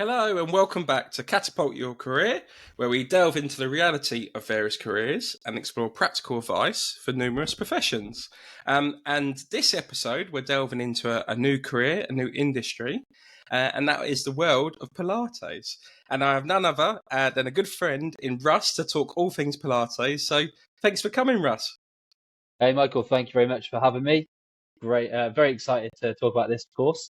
Hello and welcome back to Catapult Your Career, where we delve into the reality of various careers and explore practical advice for numerous professions. And this episode, we're delving into a new career, a new industry, and that is the world of Pilates. And I have none other than a good friend in Russ to talk all things Pilates. So thanks for coming, Russ. Hey, Michael, thank you very much for having me. Great, very excited to talk about this, of course.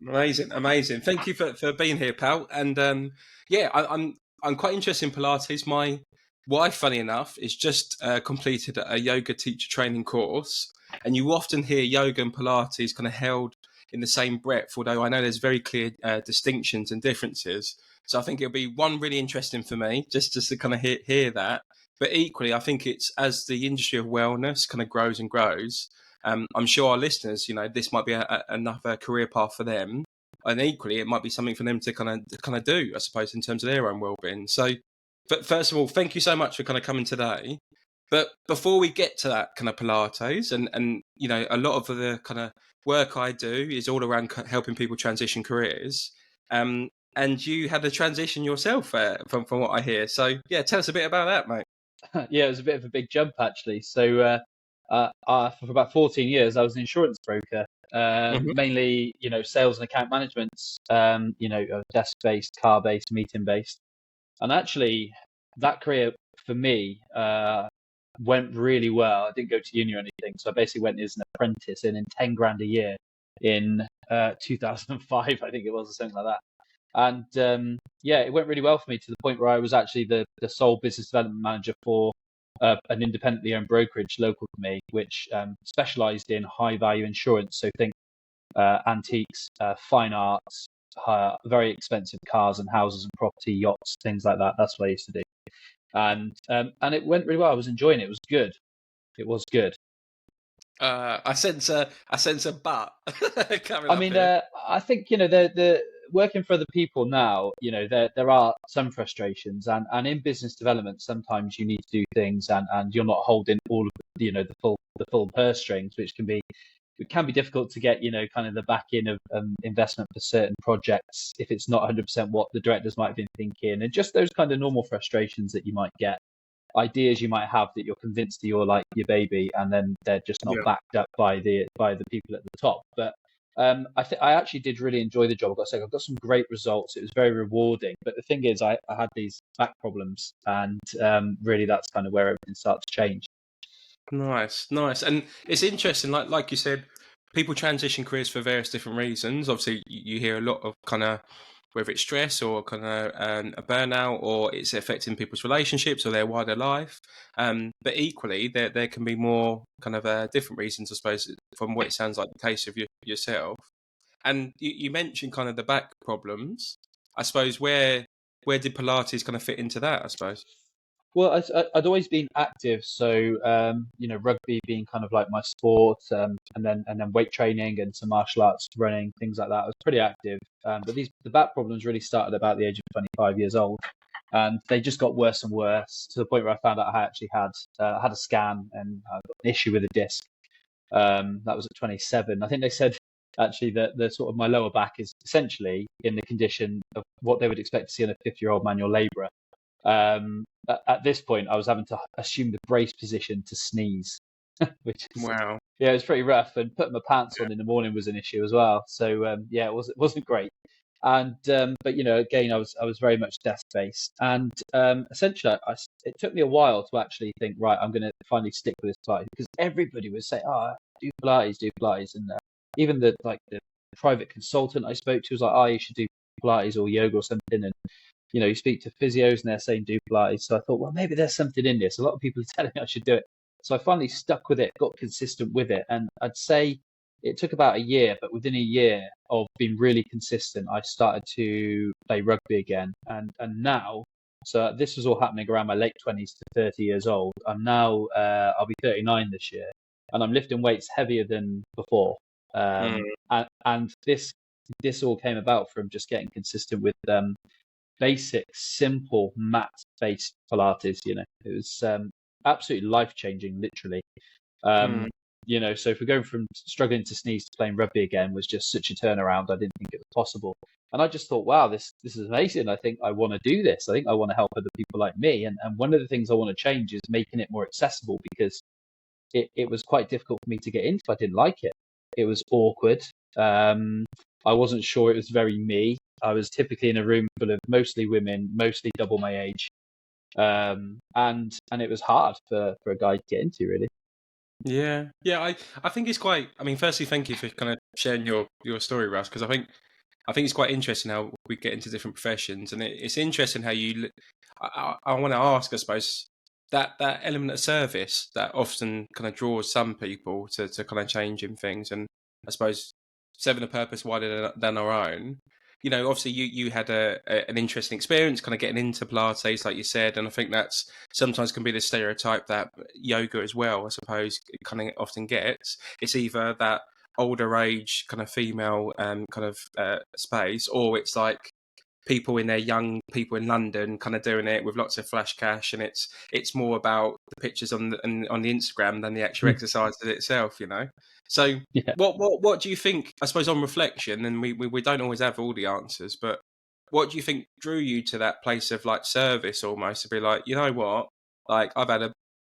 Amazing. Thank you for being here, pal. And I'm quite interested in Pilates. My wife, funny enough, is just completed a yoga teacher training course, and you often hear yoga and Pilates kind of held in the same breath. Although I know there's very clear distinctions and differences. So I think it'll be one really interesting for me just to kind of hear that. But equally, I think it's as the industry of wellness kind of grows and grows. I'm sure our listeners, this might be another career path for them, and equally, it might be something for them to kind of do, I suppose, in terms of their own well-being. So, but first of all, thank you so much for kind of coming today. But before we get to that kind of Pilates, and a lot of the kind of work I do is all around helping people transition careers. And you had a transition yourself, from what I hear. So, yeah, tell us a bit about that, mate. Yeah, it was a bit of a big jump, actually. So, for about 14 years, I was an insurance broker, mainly, sales and account management, desk-based, car-based, meeting-based. And actually, that career for me went really well. I didn't go to uni or anything, so I basically went as an apprentice in 10 grand a year in 2005, I think it was, or something like that. And it went really well for me to the point where I was actually the sole business development manager for an independently owned brokerage local to me, which specialized in high value insurance. So think antiques, fine arts, very expensive cars and houses and property, yachts, things like that. That's what I used to do. And it went really well. I was enjoying it. It was good. It was good. I sense a but coming I up mean, here. I think the working for other people now. There are some frustrations, and in business development, sometimes you need to do things, and you're not holding all of the full purse strings, which can be difficult to get. Kind of the back in of investment for certain projects if it's not 100% what the directors might have been thinking, and just those kind of normal frustrations that you might get. Ideas you might have that you're convinced that you're like your baby, and then they're just not Yeah. backed up by the people at the top. But I actually did really enjoy the job. I've got to say, I got some great results. It was very rewarding. But the thing is, I had these back problems, and really that's kind of where everything started to change. Nice. And it's interesting, like you said, people transition careers for various different reasons. Obviously, you hear a lot of kind of whether it's stress or kind of a burnout, or it's affecting people's relationships or their wider life. But equally, there can be more kind of different reasons, I suppose, from what it sounds like the case of yourself. And you mentioned kind of the back problems. I suppose where did Pilates kind of fit into that? I suppose. Well, I'd always been active, so rugby being kind of like my sport, and then weight training and some martial arts, running, things like that. I was pretty active, but the back problems really started about the age of 25 years old, and they just got worse and worse to the point where I found out I actually had a scan and I got an issue with a disc. That was at 27. I think they said actually that the sort of my lower back is essentially in the condition of what they would expect to see in a 50-year-old manual labourer. At this point, I was having to assume the brace position to sneeze, which is Wow. yeah, it was pretty rough. And putting my pants on in the morning was an issue as well. So it wasn't great. And but again, I was very much desk based, and essentially, it took me a while to actually think, right, I'm going to finally stick with this Pilates because everybody would say, oh, do Pilates, and even the private consultant I spoke to was like, oh, you should do Pilates or yoga or something, and you speak to physios and they're saying do Pilates. So I thought, well, maybe there's something in this. A lot of people are telling me I should do it. So I finally stuck with it, got consistent with it. And I'd say it took about a year, but within a year of being really consistent, I started to play rugby again. And now, so this was all happening around my late 20s to 30 years old. I'm now, I'll be 39 this year, and I'm lifting weights heavier than before. Mm. And this all came about from just getting consistent with basic, simple mat-based Pilates. It was absolutely life-changing, literally. Mm. So for going from struggling to sneeze to playing rugby again was just such a turnaround. I didn't think it was possible. And I just thought, wow, this is amazing. I think I want to do this. I think I want to help other people like me. And one of the things I want to change is making it more accessible, because it was quite difficult for me to get into. I didn't like it. It was awkward. I wasn't sure it was very me. I was typically in a room full of mostly women, mostly double my age. And it was hard for a guy to get into, really. Yeah. I think it's quite. I mean, firstly, thank you for kind of sharing your story, Russ, because I think it's quite interesting how we get into different professions, and it's interesting how you. I want to ask, I suppose, that element of service that often kind of draws some people to kind of changing things, and I suppose serving a purpose wider than our own. Obviously you had an interesting experience kind of getting into Pilates, like you said, and I think that's sometimes can be the stereotype that yoga as well, I suppose, it kind of often gets. It's either that older age kind of female kind of space, or it's like people in their young people in London kind of doing it with lots of flash cash, and it's more about the pictures on the Instagram than the actual exercise itself. So Yeah. what do you think? I suppose on reflection, and we don't always have all the answers, but what do you think drew you to that place of like service, almost to be like, you know what, like I've had a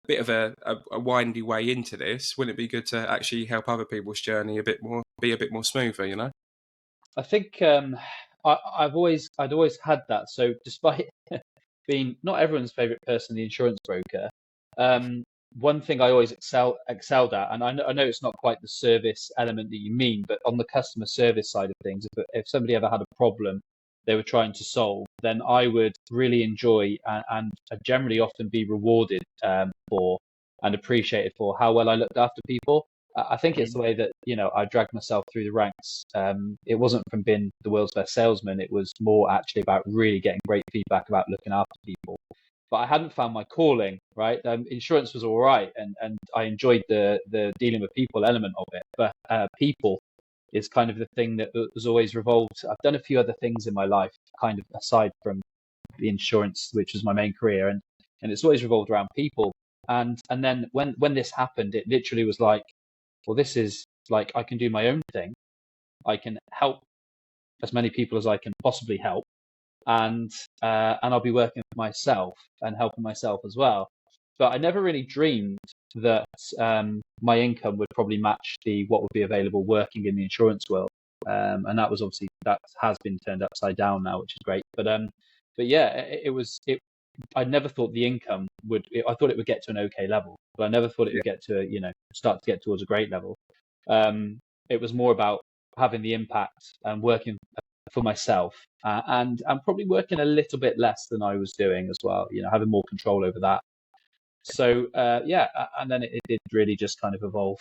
bit of a windy way into this. Wouldn't it be good to actually help other people's journey be a bit more smoother? I think I'd always had that. So despite being not everyone's favorite person, the insurance broker, um, one thing I always excelled at, and I know it's not quite the service element that you mean, but on the customer service side of things, if somebody ever had a problem they were trying to solve, then I would really enjoy and generally often be rewarded for and appreciated for how well I looked after people. I think it's the way that I dragged myself through the ranks. It wasn't from being the world's best salesman. It was more actually about really getting great feedback about looking after people. But I hadn't found my calling, right? Insurance was all right, and I enjoyed the dealing with people element of it. But people is kind of the thing that was always revolved. I've done a few other things in my life, kind of aside from the insurance, which was my main career, and it's always revolved around people. And then when this happened, it literally was like, well, this is like I can do my own thing. I can help as many people as I can possibly help, and I'll be working for myself and helping myself as well. But I never really dreamed that my income would probably match what would be available working in the insurance world. And that was obviously that has been turned upside down now, which is great. But yeah, it was it. I never thought the income I thought it would get to an okay level, but I never thought it would get to start to get towards a great level. It was more about having the impact and working for myself, and probably working a little bit less than I was doing as well. Having more control over that. So yeah, and then it did really just kind of evolve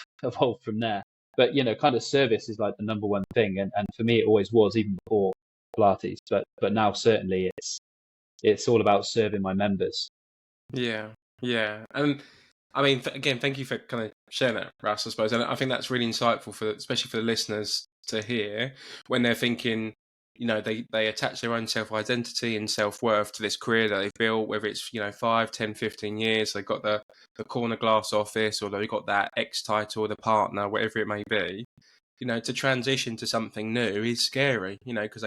from there. But kind of service is like the number one thing, and for me it always was, even before Pilates. But now certainly it's all about serving my members. Yeah, yeah, and I mean, again, thank you for kind of sharing that, Russ. I suppose, and I think that's really insightful especially for the listeners to hear when they're thinking. They attach their own self identity and self worth to this career that they've built, whether it's 5, 10, 15 years. They've got the corner glass office, or they've got that X title, the partner, whatever it may be. To transition to something new is scary. Because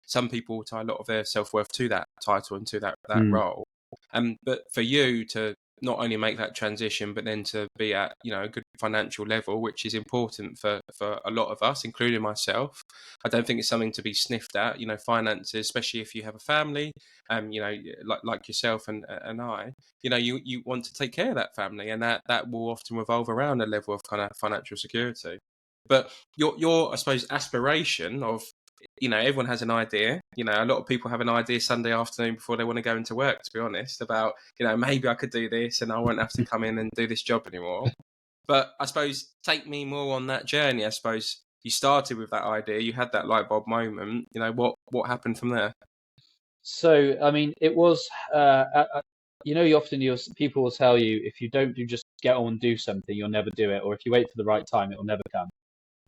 some people tie a lot of their self worth to that title and to that Mm. role. But for you to not only make that transition, but then to be at a good financial level, which is important for a lot of us, including myself. I don't think it's something to be sniffed at. Finances, especially if you have a family, like yourself and I. You want to take care of that family, and that will often revolve around a level of kind of financial security. But your I suppose aspiration of everyone has an idea. A lot of people have an idea Sunday afternoon before they want to go into work, to be honest, about, maybe I could do this and I won't have to come in and do this job anymore. But I suppose take me more on that journey. I suppose you started with that idea, you had that light bulb moment. What happened from there? So I mean, it was you often people will tell you, if you don't just get on and do something, you'll never do it, or if you wait for the right time, it will never come.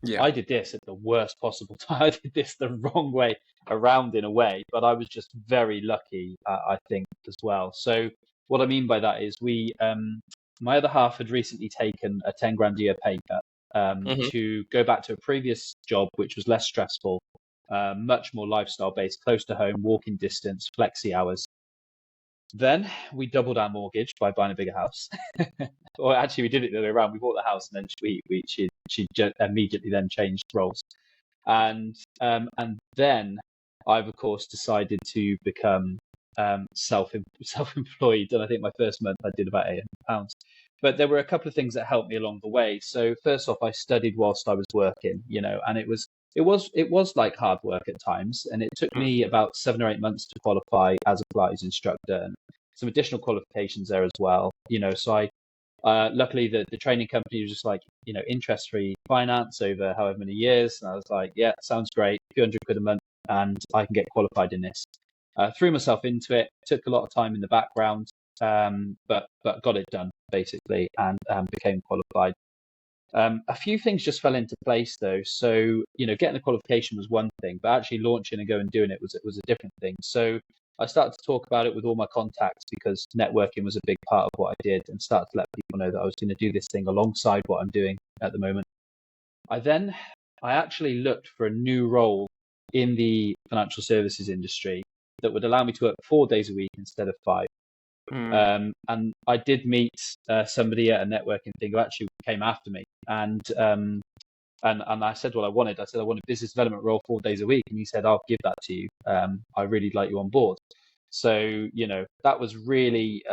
Yeah. I did this at the worst possible time. I did this the wrong way around in a way, but I was just very lucky, I think, as well. So what I mean by that is my other half had recently taken a 10 grand a year pay cut Hmm. to go back to a previous job, which was less stressful, much more lifestyle based, close to home, walking distance, flexi hours. Then we doubled our mortgage by buying a bigger house. Or actually, we did it the other way around. We bought the house and then she immediately then changed roles. And then I've of course decided to become self-employed, and I think my first month I did about £800. But there were a couple of things that helped me along the way. So first off, I studied whilst I was working, and it was like hard work at times, and it took me about 7 or 8 months to qualify as a Pilates instructor, and some additional qualifications there as well. So I luckily, the training company was just like, interest-free finance over however many years. And I was like, yeah, sounds great, a few hundred quid a month, and I can get qualified in this. Threw myself into it, took a lot of time in the background, but got it done basically, and became qualified. A few things just fell into place though. So, getting the qualification was one thing, but actually launching and going and doing it was a different thing. So I started to talk about it with all my contacts because networking was a big part of what I did, and started to let people know that I was going to do this thing alongside what I'm doing at the moment. I actually looked for a new role in the financial services industry that would allow me to work 4 days a week instead of five. Mm. And I did meet somebody at a networking thing who actually came after me, and I said what I wanted. I said I want a business development role 4 days a week, and he said I'll give that to you. I really like you on board. So that was really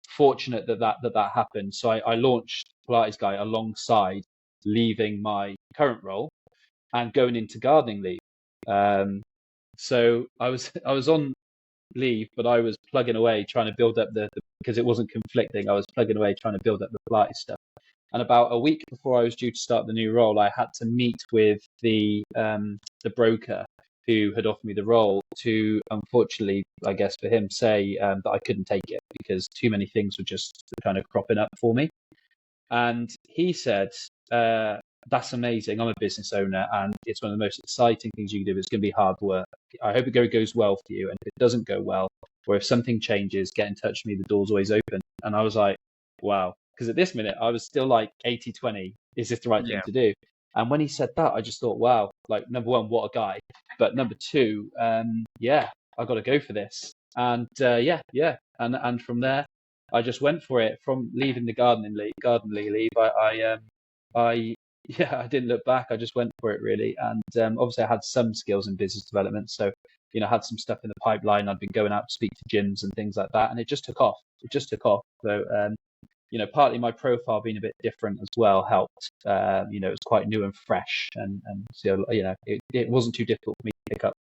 fortunate that happened. So I launched Pilates Guy alongside leaving my current role and going into gardening leave. So I was on leave, but I was plugging away trying to build up because it wasn't conflicting. I was plugging away trying to build up the Pilates stuff. And about a week before I was due to start the new role, I had to meet with the broker who had offered me the role to, unfortunately, I guess for him, say that I couldn't take it because too many things were just kind of cropping up for me. And he said, that's amazing. I'm a business owner and it's one of the most exciting things you can do. It's going to be hard work. I hope it goes well for you. And if it doesn't go well, or if something changes, get in touch with me. The door's always open. And I was like, wow. Because at this minute, I was still like 80-20. Is this the right thing Yeah. to do? And when he said that, I just thought, wow, like number one, what a guy. But number two, yeah, I got to go for this. And yeah. And from there, I just went for it. From leaving the garden leave, I yeah, I didn't look back. I just went for it really, and obviously I had some skills in business development, so I had some stuff in the pipeline. I'd been going out to speak to gyms and things like that, and it just took off. It just took off. So partly my profile being a bit different as well helped. It was quite new and fresh, and so it wasn't too difficult for me to pick up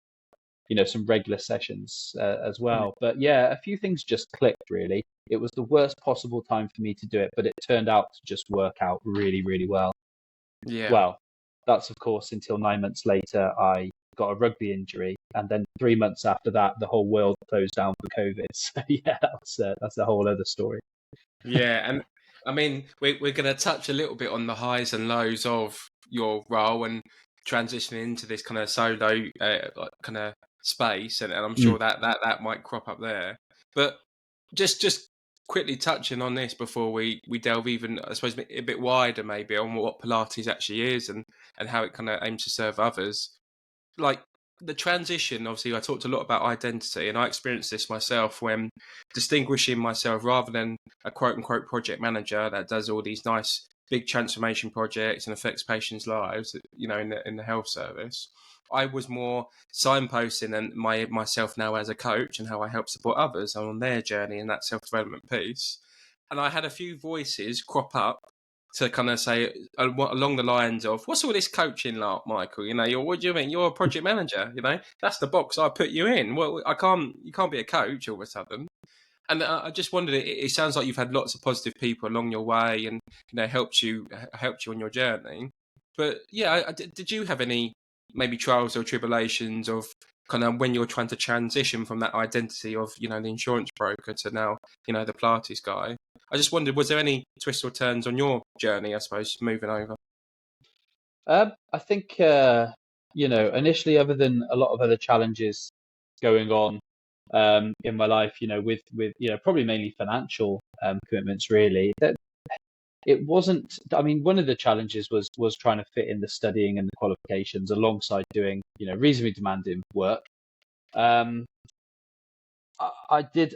some regular sessions as well. But yeah, a few things just clicked really. It was the worst possible time for me to do it, but it turned out to just work out really, really well. Yeah. Well, that's of course until 9 months later I got a rugby injury, and then 3 months after that the whole world closed down for COVID. So yeah, that's a whole other story. Yeah, and I mean, we're going to touch a little bit on the highs and lows of your role and transitioning into this kind of solo kind of space, and I'm Mm. sure that might crop up there. But just quickly touching on this before we delve even, I suppose, a bit wider maybe on what Pilates actually is and how it kind of aims to serve others. Like the transition, obviously I talked a lot about identity, and I experienced this myself when distinguishing myself rather than a quote unquote project manager that does all these nice big transformation projects and affects patients' lives, in the health service. I was more signposting and myself now as a coach and how I help support others on their journey in that self-development piece. And I had a few voices crop up to kind of say along the lines of, "What's all this coaching like, Michael? What do you mean? You're a project manager. That's the box I put you in. Well, you can't be a coach all of a sudden." And I just wondered. It sounds like you've had lots of positive people along your way, and helped you on your journey. But yeah, did you have any maybe trials or tribulations of kind of when you're trying to transition from that identity of the insurance broker to now the Pilates guy? I just wondered, was there any twists or turns on your journey, I suppose, moving over? I think initially, other than a lot of other challenges going on in my life, with probably mainly financial commitments, really. That it wasn't. I mean, one of the challenges was trying to fit in the studying and the qualifications alongside doing reasonably demanding work. Um, I did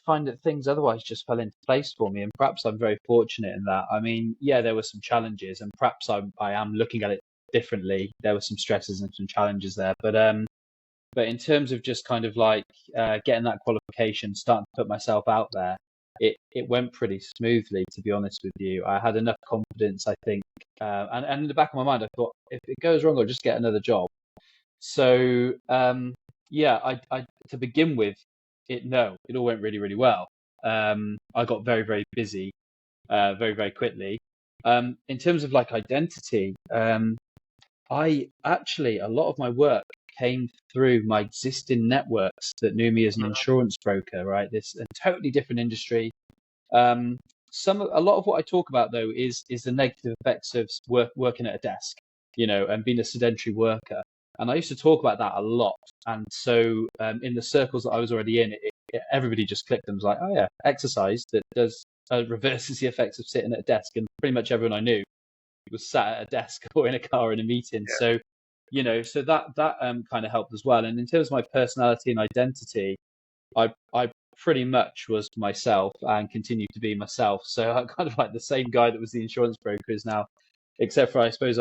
find that things otherwise just fell into place for me, and perhaps I'm very fortunate in that. I mean, yeah, there were some challenges, and perhaps I am looking at it differently. There were some stresses and some challenges there, but in terms of just kind of like getting that qualification, starting to put myself out there, it went pretty smoothly, to be honest with you. I had enough confidence, I think, and in the back of my mind, I thought if it goes wrong, I'll just get another job. So yeah, I to begin with, it all went really, really well. I got very, very busy, very, very quickly. In terms of like identity, I actually, a lot of my work came through my existing networks that knew me as an insurance broker, right? This a totally different industry. Um, a lot of what I talk about though is the negative effects of working at a desk, and being a sedentary worker. And I used to talk about that a lot. And so in the circles that I was already in, everybody just clicked and was like, oh yeah, exercise that does reverses the effects of sitting at a desk. And pretty much everyone I knew was sat at a desk or in a car in a meeting. So, so that kind of helped as well. And in terms of my personality and identity, I pretty much was myself and continue to be myself. So I'm kind of like the same guy that was the insurance broker is now, except for I suppose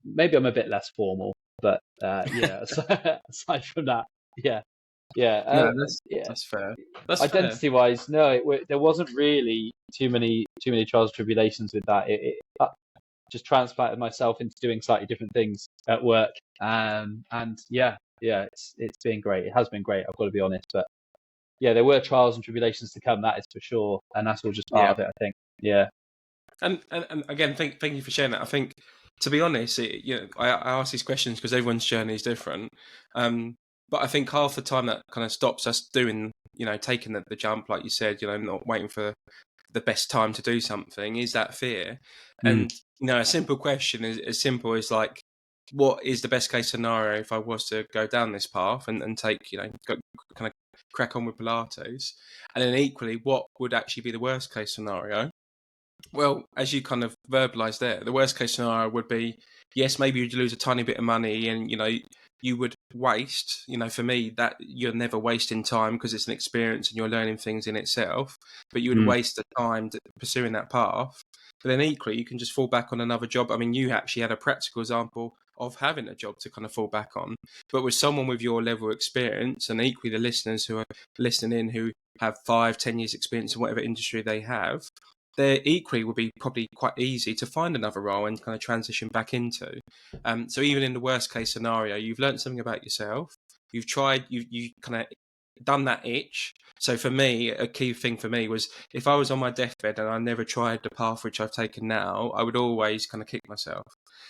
maybe I'm a bit less formal, but aside from that, yeah, yeah, No, yeah. that's fair. That's fair. Identity wise, no, there wasn't really too many trials and tribulations with that. I just transplanted myself into doing slightly different things at work, and yeah, it's been great. It has been great. I've got to be honest, but yeah, there were trials and tribulations to come. That is for sure, and that's all just part Yeah. of it, I think. Yeah. And again, thank you for sharing that. I think, to be honest, I ask these questions because everyone's journey is different. But I think half the time that kind of stops us doing, taking the jump, like you said, not waiting for the best time to do something, is that fear. Mm. And a simple question is as simple as like, what is the best case scenario if I was to go down this path and take, kind of crack on with Pilates, and then equally, what would actually be the worst case scenario? Well, as you kind of verbalized there, the worst case scenario would be, yes, maybe you'd lose a tiny bit of money and, you would waste, for me, that you're never wasting time because it's an experience and you're learning things in itself, but you would Mm. waste the time pursuing that path. But then equally, you can just fall back on another job. I mean, you actually had a practical example of having a job to kind of fall back on, but with someone with your level of experience, and equally the listeners who are listening in who have 5, 10 years experience in whatever industry they have, there equally would be probably quite easy to find another role and kind of transition back into. So even in the worst case scenario, you've learned something about yourself. You've tried, you kind of done that itch. So for me, a key thing for me was if I was on my deathbed and I never tried the path which I've taken now, I would always kind of kick myself.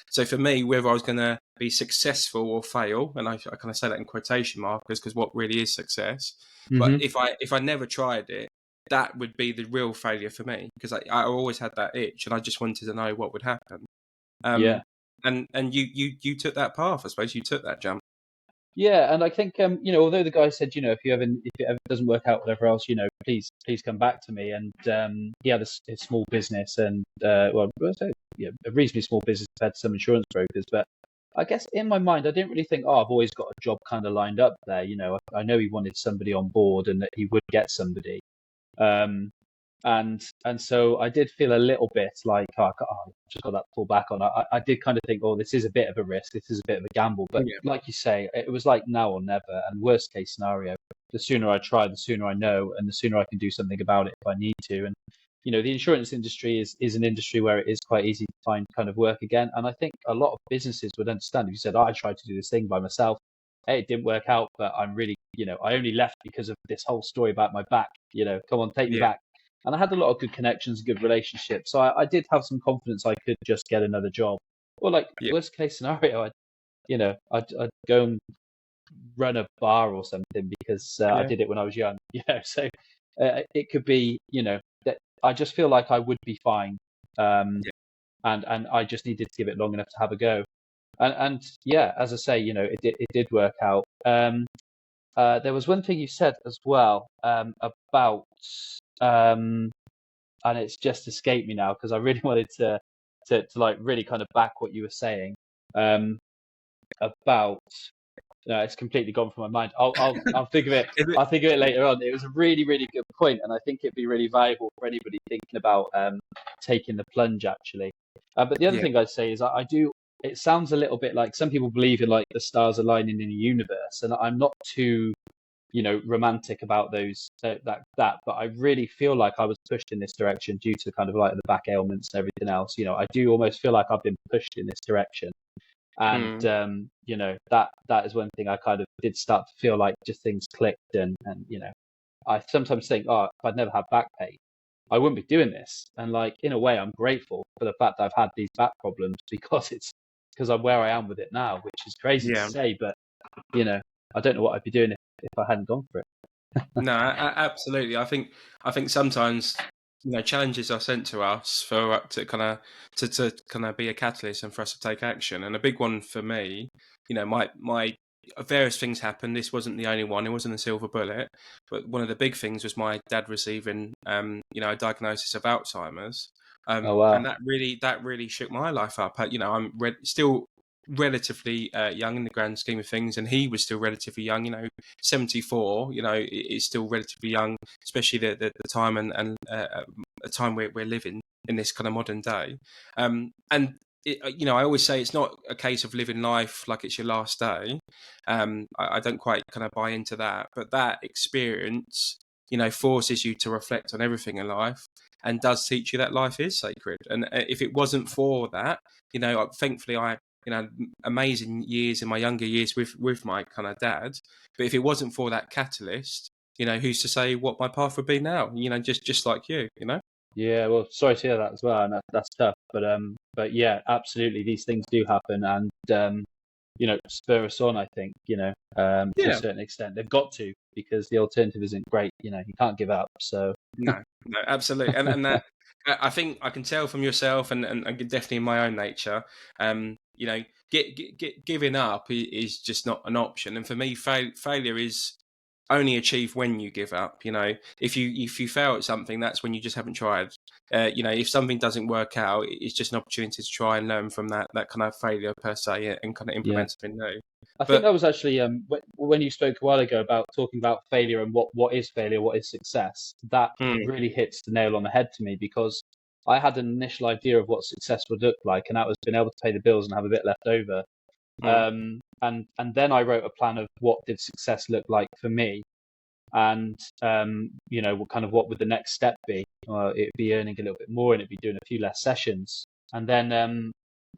So for me, whether I was going to be successful or fail, and I kind of say that in quotation markers because what really is success. But Hmm. if I never tried it, that would be the real failure for me because I always had that itch and I just wanted to know what would happen. Yeah. Um, and you took that path. I suppose you took that jump. Yeah, and I think although the guy said, if it ever doesn't work out, whatever else, please come back to me. And he had a small business, and a reasonably small business compared to some insurance brokers. But I guess in my mind, I didn't really think, oh, I've always got a job kind of lined up there. I know he wanted somebody on board, and that he would get somebody. Um, and so I did feel a little bit like, I've just got that to fall back on. I did kind of think, oh, this is a bit of a risk, this is a bit of a gamble. But Yeah, like you say, it was like now or never. And worst case scenario, the sooner I try, the sooner I know, and the sooner I can do something about it if I need to. And the insurance industry is an industry where it is quite easy to find kind of work again. And I think a lot of businesses would understand if you said, oh, I tried to do this thing by myself. Hey, it didn't work out, but I'm really, I only left because of this whole story about my back. Come on, take me yeah, back. And I had a lot of good connections, good relationships. So I did have some confidence I could just get another job. Or like yeah, worst case scenario, I'd go and run a bar or something because I yeah, did it when I was young. So it could be, that I just feel like I would be fine. Um, yeah, and I just needed to give it long enough to have a go. And yeah, as I say, it did work out. There was one thing you said as well about, um, and it's just escaped me now because I really wanted to like really kind of back what you were saying um, about. No, it's completely gone from my mind. I'll think of it. Is it? I'll think of it later on. It was a really really good point, and I think it'd be really valuable for anybody thinking about taking the plunge actually. But the other Yeah, thing I'd say is I do. It sounds a little bit like some people believe in like the stars aligning in the universe, and I'm not too romantic about those that. But I really feel like I was pushed in this direction due to kind of like the back ailments and everything else. I do almost feel like I've been pushed in this direction and mm, that is one thing I kind of did start to feel like just things clicked and I sometimes think, oh, if I'd never had back pain I wouldn't be doing this, and like in a way I'm grateful for the fact that I've had these back problems because I'm where I am with it now, which is crazy to yeah. say, but you know I don't know what I'd be doing if I hadn't gone for it. No, absolutely. I think sometimes challenges are sent to us for to kind of to kind of be a catalyst and for us to take action. And a big one for me, my various things happened. This wasn't the only one. It wasn't a silver bullet, but one of the big things was my dad receiving a diagnosis of Alzheimer's. Oh And wow. that really shook my life up. I'm still relatively young in the grand scheme of things, and he was still relatively young. 74. Is still relatively young, especially the time and a time we're living in this kind of modern day. And I always say it's not a case of living life like it's your last day. I don't quite kind of buy into that, but that experience, forces you to reflect on everything in life and does teach you that life is sacred. And if it wasn't for that, thankfully I amazing years in my younger years with my kind of dad. But if it wasn't for that catalyst, who's to say what my path would be now? Just like you. Yeah, well, sorry to hear that as well, and that's tough. But yeah, absolutely, these things do happen, and spur us on. I think to a Yeah. certain extent, they've got to because the alternative isn't great. You can't give up. So No, absolutely, and that I think I can tell from yourself, and definitely in my own nature. You know, giving up is just not an option, and for me, failure is only achieved when you give up. If you fail at something, that's when you just haven't tried. If something doesn't work out, it's just an opportunity to try and learn from that kind of failure per se, and kind of yeah, implement something new. I think But that was actually when you spoke a while ago about talking about failure and what is failure, what is success. That mm, really hits the nail on the head to me because I had an initial idea of what success would look like, and that was being able to pay the bills and have a bit left over. mm, And then I wrote a plan of what did success look like for me, and what would the next step be? It'd be earning a little bit more, and it'd be doing a few less sessions. And then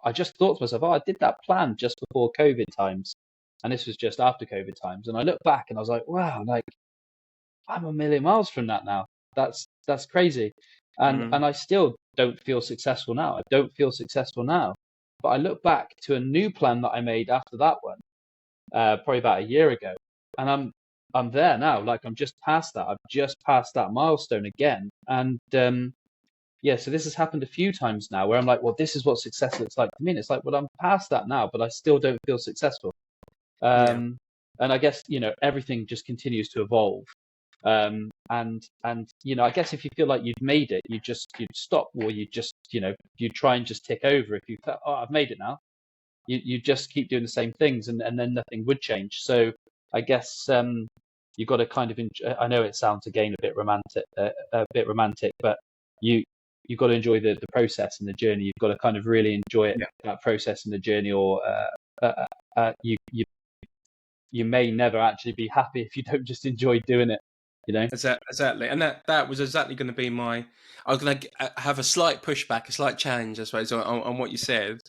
I just thought to myself, oh, I did that plan just before COVID times, and this was just after COVID times. And I look back and I was like, wow, like I'm a million miles from that now. That's crazy. mm, And I still don't feel successful now. I don't feel successful now. But I look back to a new plan that I made after that one, probably about a year ago, and I'm there now. Like I'm just past that. I've just passed that milestone again, and yeah. So this has happened a few times now, where I'm like, well, this is what success looks like to me. And it's like, well, I'm past that now, but I still don't feel successful. yeah, And I guess everything just continues to evolve. And I guess if you feel like you'd made it, you'd stop, or you just you try and just tick over. If you felt, oh, I've made it now, you just keep doing the same things, and then nothing would change. So I guess you've got to kind of I know it sounds again a bit romantic, but you you've got to enjoy the process and the journey. You've got to kind of really enjoy it, yeah. that process and the journey, or you may never actually be happy if you don't just enjoy doing it. You know? Exactly, and that was exactly going to be my. I was going to have a slight pushback, a slight challenge, I suppose, on what you said,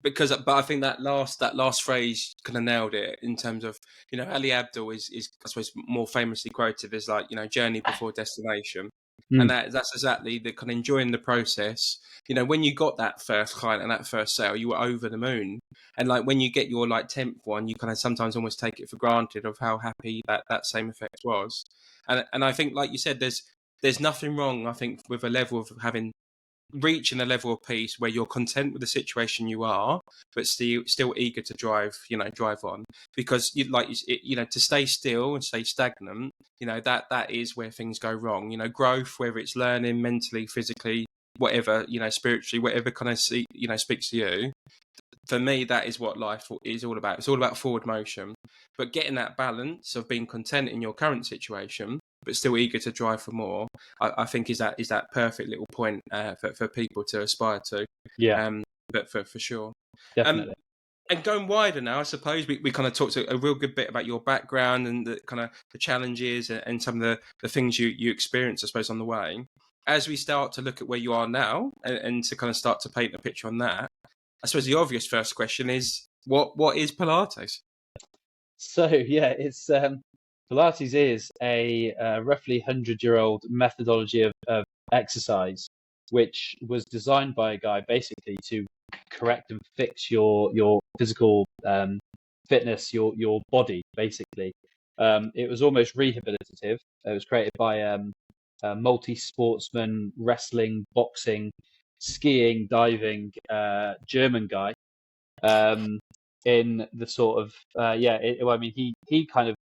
but I think that last phrase kind of nailed it in terms of Ali Abdul is I suppose more famously quoted as like journey before destination, and Mm, that's exactly the kind of enjoying the process. When you got that first client and that first sale, you were over the moon, and like when you get your like 10th one, you kind of sometimes almost take it for granted of how happy that same effect was, and I think like you said, there's nothing wrong I think with a level of having reaching a level of peace where you're content with the situation you are, but still eager to drive on. Because to stay still and stay stagnant, that is where things go wrong. Growth, whether it's learning mentally, physically, whatever, spiritually, whatever kind of speaks to you. For me, that is what life is all about. It's all about forward motion, but getting that balance of being content in your current situation, but still eager to drive for more. I think is that perfect little point for people to aspire to. Yeah, But for sure. Um, definitely. and going wider now, I suppose we kind of talked a real good bit about your background and the kind of the challenges and some of the things you experienced, I suppose, on the way. As we start to look at where you are now and to kind of start to paint a picture on that, I suppose the obvious first question is what is Pilates? So yeah, it's Pilates is a roughly 100-year-old methodology of exercise, which was designed by a guy basically to correct and fix your physical fitness, your body basically. It was almost rehabilitative. It was created by a multi-sportsman, wrestling, boxing, skiing, diving German guy, in the sort of I mean,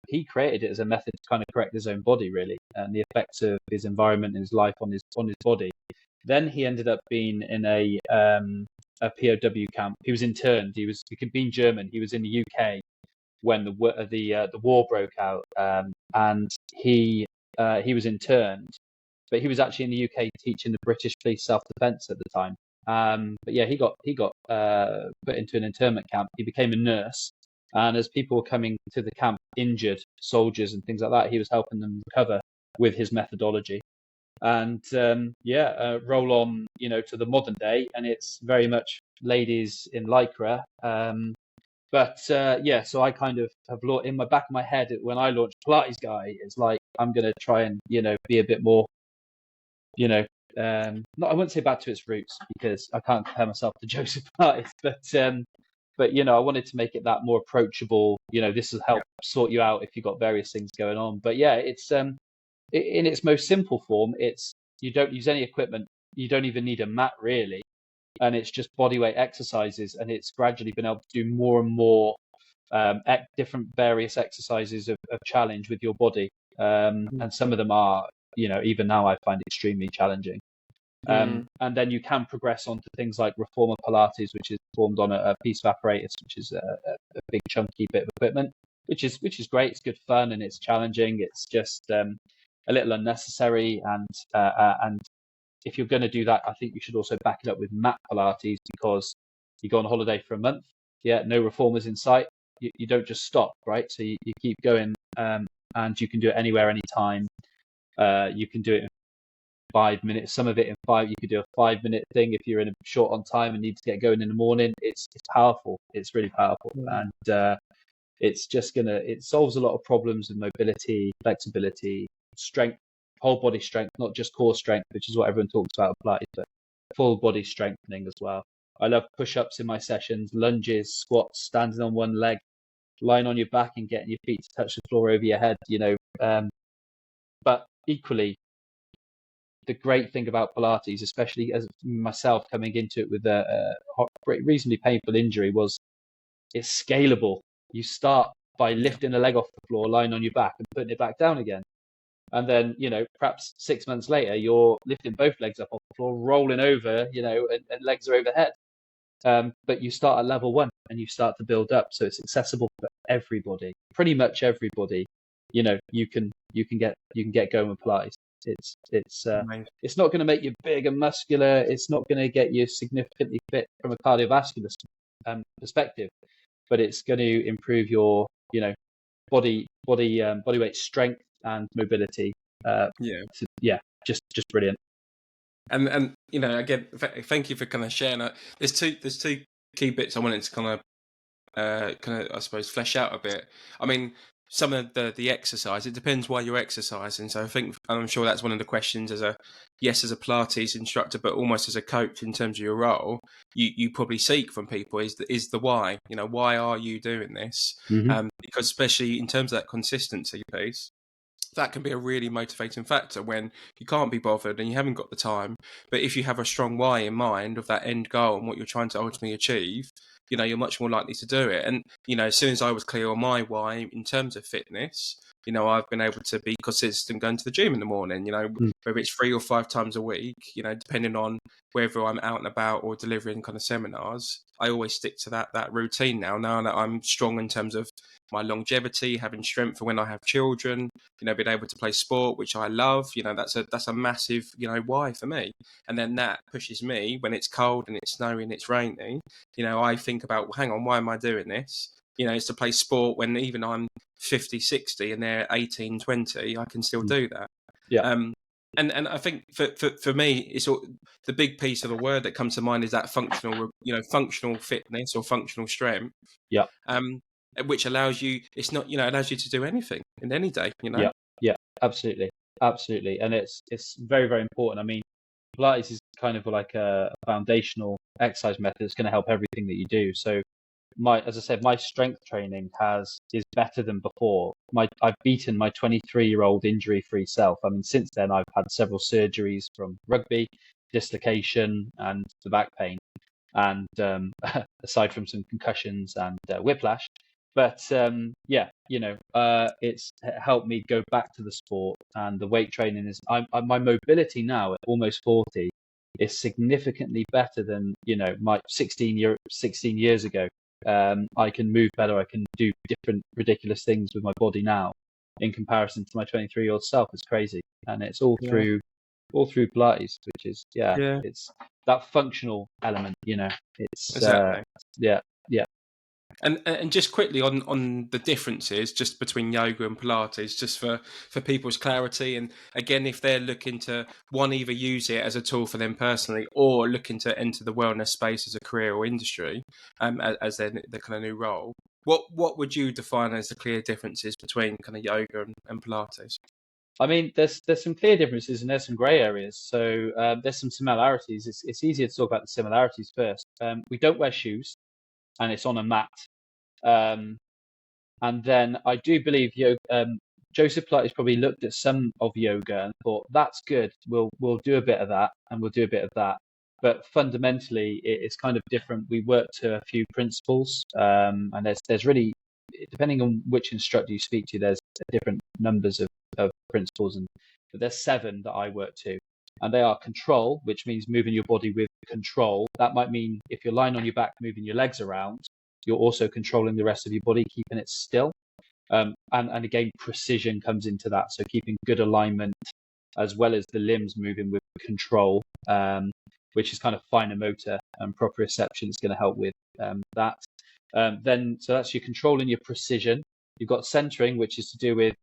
he created it as a method to kind of correct his own body really, and the effects of his environment and his life on his body. Then he ended up being in a POW camp. He was interned. He could be German. He was in the UK when the war broke out, and he was interned, but he was actually in the UK teaching the British police self-defense at the time. But yeah, he got put into an internment camp. He became a nurse, and as people were coming to the camp injured, soldiers and things like that, he was helping them recover with his methodology. And roll on, to the modern day, and it's very much ladies in lycra. So I kind of have in my back of my head when I launched Pilates Guy, it's like I'm going to try and be a bit more, not, I wouldn't say back to its roots because I can't compare myself to Joseph Pilates, but I wanted to make it that more approachable. This will help sort you out if you've got various things going on. But yeah, it's in its most simple form, it's you don't use any equipment, you don't even need a mat really, and it's just bodyweight exercises, and it's gradually been able to do more and more different various exercises of challenge with your body, and some of them are, even now I find extremely challenging. And then you can progress on to things like Reformer Pilates, which is formed on a piece of apparatus, which is a big chunky bit of equipment, which is great. It's good fun and it's challenging. It's just a little unnecessary, and if you're going to do that, I think you should also back it up with mat Pilates, because you go on holiday for a month, no reformers in sight, you don't just stop, right? So you keep going, and you can do it anywhere, anytime. You can do it in 5 minutes, some of it in five. You could do a 5-minute thing if you're in a short on time and need to get going in the morning. It's powerful. It's really powerful, and it solves a lot of problems with mobility, flexibility, strength, whole body strength, not just core strength, which is what everyone talks about Pilates, but full body strengthening as well. I love push-ups in my sessions, lunges, squats, standing on one leg, lying on your back and getting your feet to touch the floor over your head, but equally, the great thing about Pilates, especially as myself coming into it with a reasonably painful injury, was it's scalable. You start by lifting a leg off the floor, lying on your back and putting it back down again. And then, perhaps 6 months later, you're lifting both legs up off the floor, rolling over, and legs are overhead. But you start at level 1 and you start to build up. So it's accessible for everybody, pretty much everybody. You can get going with Pilates. It's not going to make you big and muscular. It's not going to get you significantly fit from a cardiovascular perspective, but it's going to improve your, body weight strength and mobility. Just brilliant. And again, thank you for kind of sharing that. There's two key bits I wanted to kind of I suppose flesh out a bit. I mean, some of the exercise, it depends why you're exercising. So I think, I'm sure that's one of the questions as a Pilates instructor, but almost as a coach in terms of your role, you probably seek from people is the why. Why are you doing this? Mm-hmm. Because especially in terms of that consistency piece, that can be a really motivating factor when you can't be bothered and you haven't got the time. But if you have a strong why in mind of that end goal and what you're trying to ultimately achieve, you're much more likely to do it. And, as soon as I was clear on my why in terms of fitness, I've been able to be consistent going to the gym in the morning, whether it's 3 or 5 times a week, depending on whether I'm out and about or delivering kind of seminars. I always stick to that routine now that I'm strong in terms of my longevity, having strength for when I have children, being able to play sport, which I love, that's a massive, why for me. And then that pushes me when it's cold and it's snowy and it's rainy, I think about, well, hang on, why am I doing this? It's to play sport when even I'm 50, 60 and they're 18, 20, I can still do that. Yeah. And I think for me, it's all, the big piece of the word that comes to mind is that functional fitness or functional strength. Yeah. Which allows you, it's not, allows you to do anything in any day, Yeah, absolutely. And it's very, very important. I mean, Pilates is kind of like a foundational exercise method that's going to help everything that you do. So as I said, my strength training is better than before. I've beaten my 23-year-old injury-free self. I mean, since then I've had several surgeries from rugby, dislocation, and the back pain, and aside from some concussions and whiplash. But it's helped me go back to the sport, and the weight training is. My mobility now at almost 40 is significantly better than my 16 years ago. I can move better. I can do different ridiculous things with my body now, in comparison to my 23-year-old self. It's crazy, and it's all through Pilates, which is it's that functional element. It's Exactly. yeah. And just quickly on the differences just between yoga and Pilates, just for people's clarity. And again, if they're looking to either use it as a tool for them personally or looking to enter the wellness space as a career or industry, as their kind of new role, what would you define as the clear differences between kind of yoga and Pilates? I mean, there's some clear differences and there's some grey areas. So there's some similarities. It's easier to talk about the similarities first. We don't wear shoes, and it's on a mat. And then I do believe Joseph Pilates probably looked at some of yoga and thought, that's good. We'll do a bit of that, and we'll do a bit of that. But fundamentally, it's kind of different. We work to a few principles, and there's really, depending on which instructor you speak to, there's different numbers of principles, but there's 7 that I work to, and they are control, which means moving your body with control. That might mean if you're lying on your back, moving your legs around, you're also controlling the rest of your body, keeping it still. And again, precision comes into that. So keeping good alignment as well as the limbs moving with control, which is kind of finer motor and proprioception is going to help with that. So that's your control and your precision. You've got centering, which is to do with,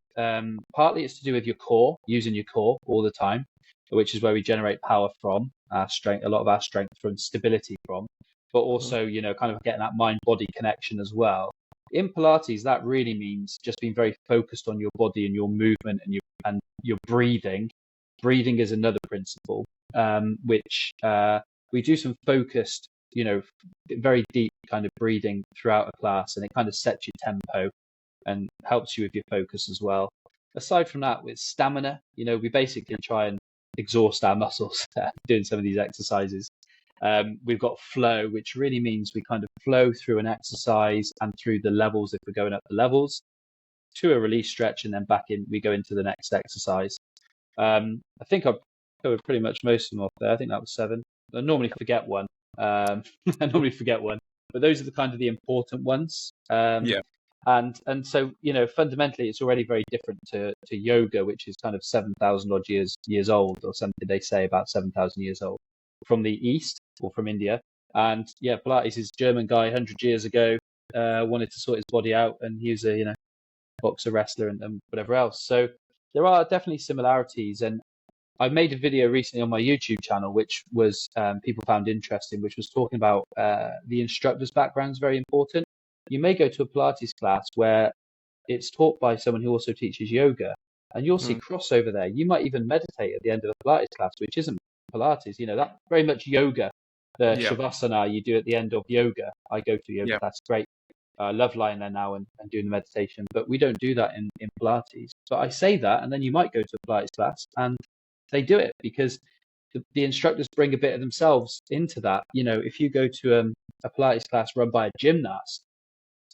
partly it's to do with your core, using your core all the time, which is where we generate power from, our strength, a lot of our strength from, stability from, but also, kind of getting that mind-body connection as well. In Pilates, that really means just being very focused on your body and your movement and your breathing. Breathing is another principle, which we do some focused, very deep kind of breathing throughout a class, and it kind of sets your tempo and helps you with your focus as well. Aside from that, with stamina, we basically try and exhaust our muscles doing some of these exercises. We've got flow, which really means we kind of flow through an exercise and through the levels if we're going up the levels to a release stretch, and then back in, we go into the next exercise. I think I've covered pretty much most of them off there. I think that was 7. I normally forget one. But those are the kind of the important ones. And so, fundamentally, it's already very different to yoga, which is kind of 7,000 odd years old, or something they say about 7,000 years old from the East or from India. And yeah, Pilates is a German guy 100 years ago, wanted to sort his body out, and he was a, boxer, wrestler, and whatever else. So there are definitely similarities. And I made a video recently on my YouTube channel, which was people found interesting, which was talking about the instructor's background is very important. You may go to a Pilates class where it's taught by someone who also teaches yoga, and you'll see crossover there. You might even meditate at the end of a Pilates class, which isn't Pilates. That very much yoga. The Shavasana you do at the end of yoga. I go to yoga class, great. I love lying there now and doing the meditation, but we don't do that in Pilates. But I say that, and then you might go to a Pilates class and they do it because the instructors bring a bit of themselves into that. If you go to a Pilates class run by a gymnast,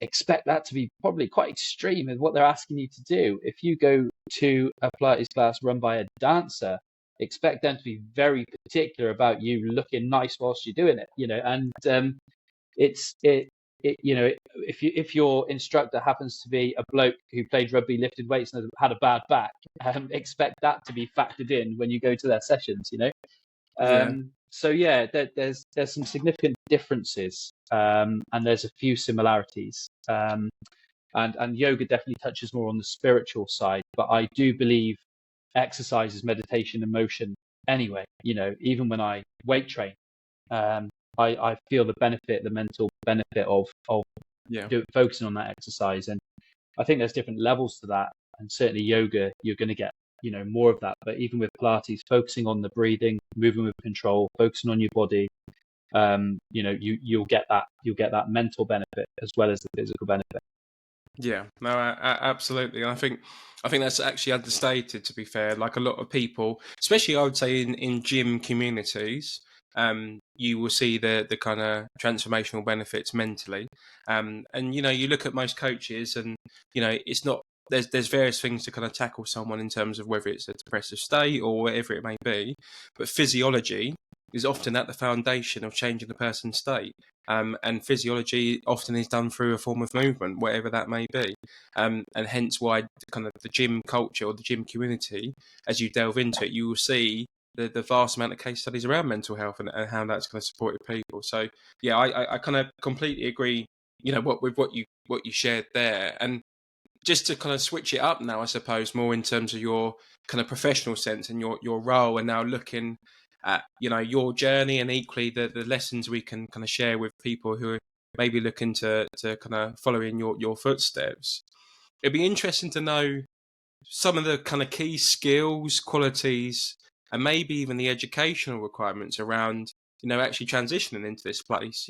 expect that to be probably quite extreme in what they're asking you to do. If you go to a Pilates class run by a dancer, expect them to be very particular about you looking nice whilst you're doing it. And it's it. If your instructor happens to be a bloke who played rugby, lifted weights, and had a bad back, expect that to be factored in when you go to their sessions. Yeah. So yeah, there's some significant differences, and there's a few similarities. And yoga definitely touches more on the spiritual side, but I do believe exercise is meditation and motion anyway. Even when I weight train, I feel the mental benefit of Yeah. focusing on that exercise. And I think there's different levels to that. And certainly yoga, you're going to get more of that. But even with Pilates, focusing on the breathing, moving with control, focusing on your body, you'll get that mental benefit as well as the physical benefit. Yeah, no, absolutely. And I think that's actually understated. To be fair, like a lot of people, especially I would say in gym communities, you will see the kind of transformational benefits mentally. And you look at most coaches, and it's not. There's various things to kind of tackle someone in terms of whether it's a depressive state or whatever it may be, but physiology is often at the foundation of changing the person's state. And physiology often is done through a form of movement, whatever that may be. And hence why the gym culture or the gym community, as you delve into it, you will see the vast amount of case studies around mental health and how that's going to support people. So yeah, I kind of completely agree. With what you shared there, and just to kind of switch it up now, I suppose, more in terms of your kind of professional sense and your role, and now looking at your journey and equally the lessons we can kind of share with people who are maybe looking to kind of follow in your footsteps. It'd be interesting to know some of the kind of key skills, qualities, and maybe even the educational requirements around, actually transitioning into this place.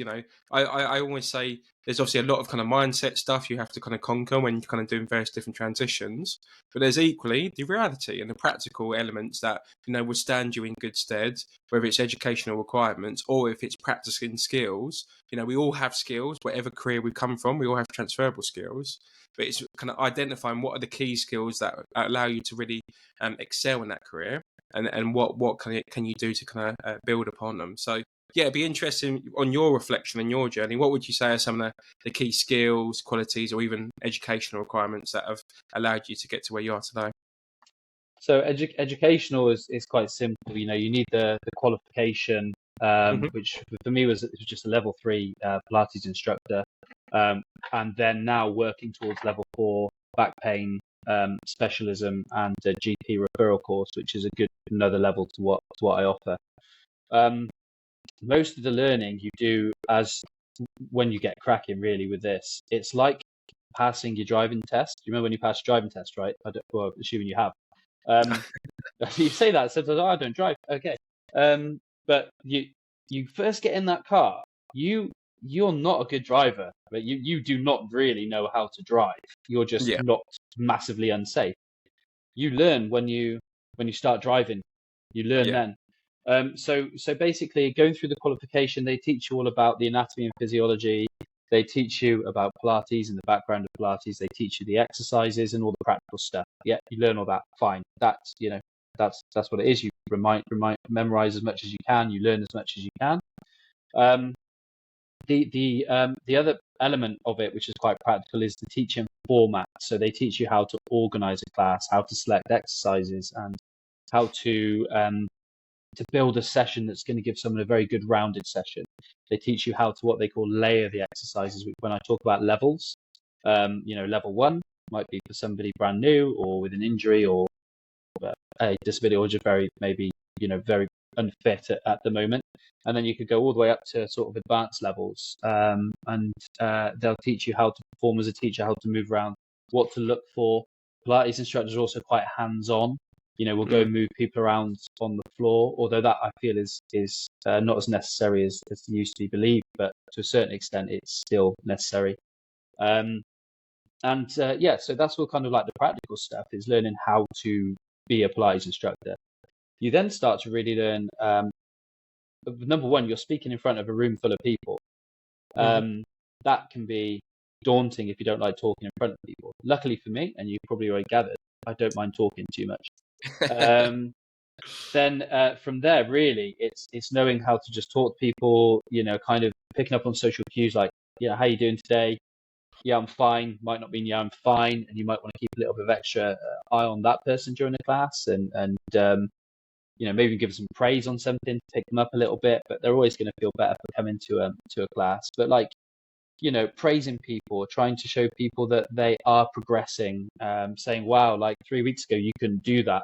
I always say there's obviously a lot of kind of mindset stuff you have to kind of conquer when you're kind of doing various different transitions, but there's equally the reality and the practical elements that, will stand you in good stead, whether it's educational requirements or if it's practicing skills. We all have skills, whatever career we come from, we all have transferable skills, but it's kind of identifying what are the key skills that allow you to really excel in that career, and what can you do to kind of build upon them. So yeah, it'd be interesting on your reflection and your journey. What would you say are some of the key skills, qualities, or even educational requirements that have allowed you to get to where you are today? So educational is quite simple. You need the qualification, Hmm. which for me was just a level 3 Pilates instructor, and then now working towards level 4 back pain specialism and a GP referral course, which is another level to what I offer. Most of the learning you do as when you get cracking really with this. It's like passing your driving test. You remember when you passed your driving test, right? Well, assuming you have. Um, you say that, so I don't drive. Okay. But you first get in that car, you're not a good driver, but you do not really know how to drive. You're just Yeah, not massively unsafe. You learn when you start driving. You learn yeah, then. So basically, going through the qualification, they teach you all about the anatomy and physiology. They teach you about Pilates and the background of Pilates. They teach you the exercises and all the practical stuff. Yeah, you learn all that. Fine. That's what it is. You memorize as much as you can. You learn as much as you can. Um, the other element of it, which is quite practical, is the teaching format. So they teach you how to organize a class, how to select exercises, and how to build a session that's going to give someone a very good rounded session. They teach you how to what they call layer the exercises. When I talk about levels, level 1 might be for somebody brand new or with an injury or a disability or just very maybe very unfit at the moment, and then you could go all the way up to sort of advanced levels, and they'll teach you how to perform as a teacher, how to move around, what to look for. Pilates instructors are also quite hands-on. We'll go mm, and move people around on the floor, although that I feel is not as necessary as used to be believed, but to a certain extent it's still necessary. So that's all kind of like the practical stuff, is learning how to be a Pilates instructor. You then start to really learn. Number one, you're speaking in front of a room full of people. Hmm. That can be daunting if you don't like talking in front of people. Luckily for me, and you probably already gathered, I don't mind talking too much. Then from there, really, it's knowing how to just talk to people. Kind of picking up on social cues like, how you doing today? Yeah, I'm fine. Might not mean yeah, I'm fine, and you might want to keep a little bit of extra eye on that person during the class, and maybe give some praise on something to pick them up a little bit. But they're always going to feel better for coming to a class. But like, praising people, trying to show people that they are progressing, saying, wow, like 3 weeks ago you couldn't do that.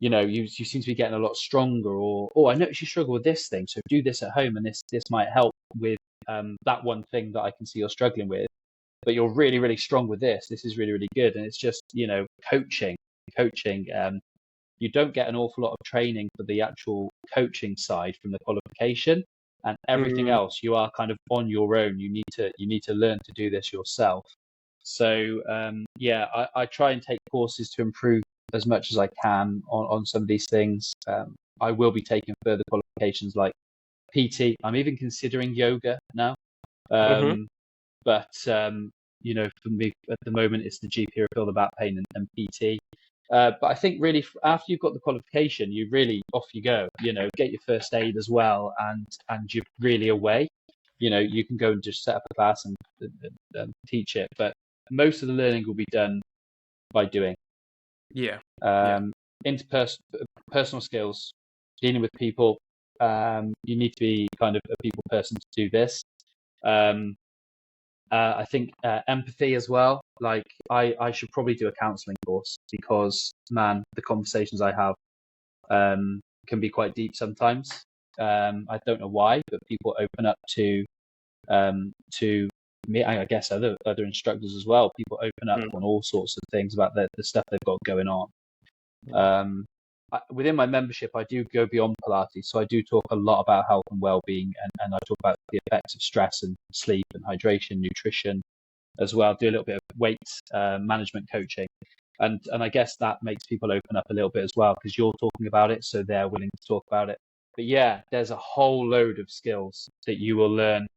You seem to be getting a lot stronger, or oh, I noticed you struggle with this thing, so do this at home, and this might help with that one thing that I can see you're struggling with. But you're really, really strong with this. This is really, really good. And it's just, coaching. You don't get an awful lot of training for the actual coaching side from the qualification, and everything Mm. else you are kind of on your own. You need to learn to do this yourself. So I try and take courses to improve as much as I can on some of these things. I will be taking further qualifications like PT. I'm even considering yoga now. Hmm. But for me at the moment, it's the GP refill the back pain and PT. But I think really after you've got the qualification, you really off you go. Get your first aid as well, and you're really away. You can go and just set up a class and teach it, but most of the learning will be done by doing. Yeah. Yeah. Um, Personal skills, dealing with people. You need to be kind of a people person to do this. Um, I think empathy as well. Like I should probably do a counselling course, because man, the conversations I have can be quite deep sometimes. I don't know why, but people open up to me. I guess other instructors as well. People open up Mm. on all sorts of things about the stuff they've got going on. Mm. Um, Within my membership, I do go beyond Pilates, so I do talk a lot about health and well-being, and I talk about the effects of stress and sleep and hydration, nutrition as well. Do a little bit of weight management coaching, and I guess that makes people open up a little bit as well, because you're talking about it, so they're willing to talk about it. But yeah, there's a whole load of skills that you will learn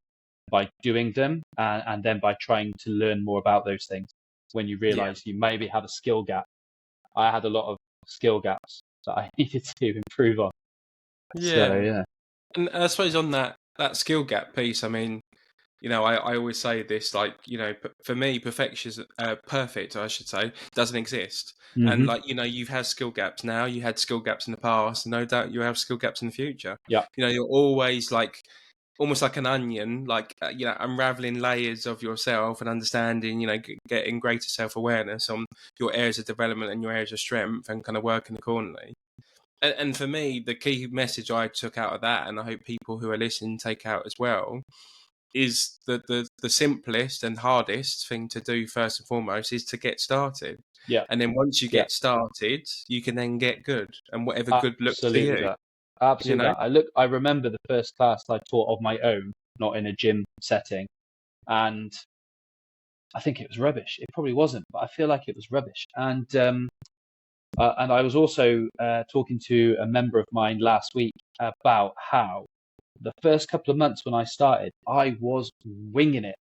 by doing them, and then by trying to learn more about those things when you Yeah. realize you maybe have a skill gap. I had a lot of skill gaps that I needed to improve on. So Yeah. yeah. And I suppose on that skill gap piece, I mean, I always say this, like, for me, perfect, I should say, doesn't exist. And Hmm. like, you've had skill gaps now, you had skill gaps in the past, and no doubt you have skill gaps in the future. Yeah. You're always like, almost like an onion, like, unraveling layers of yourself and understanding, getting greater self-awareness on your areas of development and your areas of strength, and kind of working accordingly. And for me, the key message I took out of that, and I hope people who are listening take out as well, is that the simplest and hardest thing to do first and foremost is to get started. Yeah. And then once you Yeah. get started, you can then get good, and whatever good looks for Absolutely you, that. you Absolutely know? that. I remember the first class I taught of my own, not in a gym setting, and I think it was rubbish. It probably wasn't, but I feel like it was rubbish. And I was also talking to a member of mine last week about how the first couple of months when I started, I was winging it.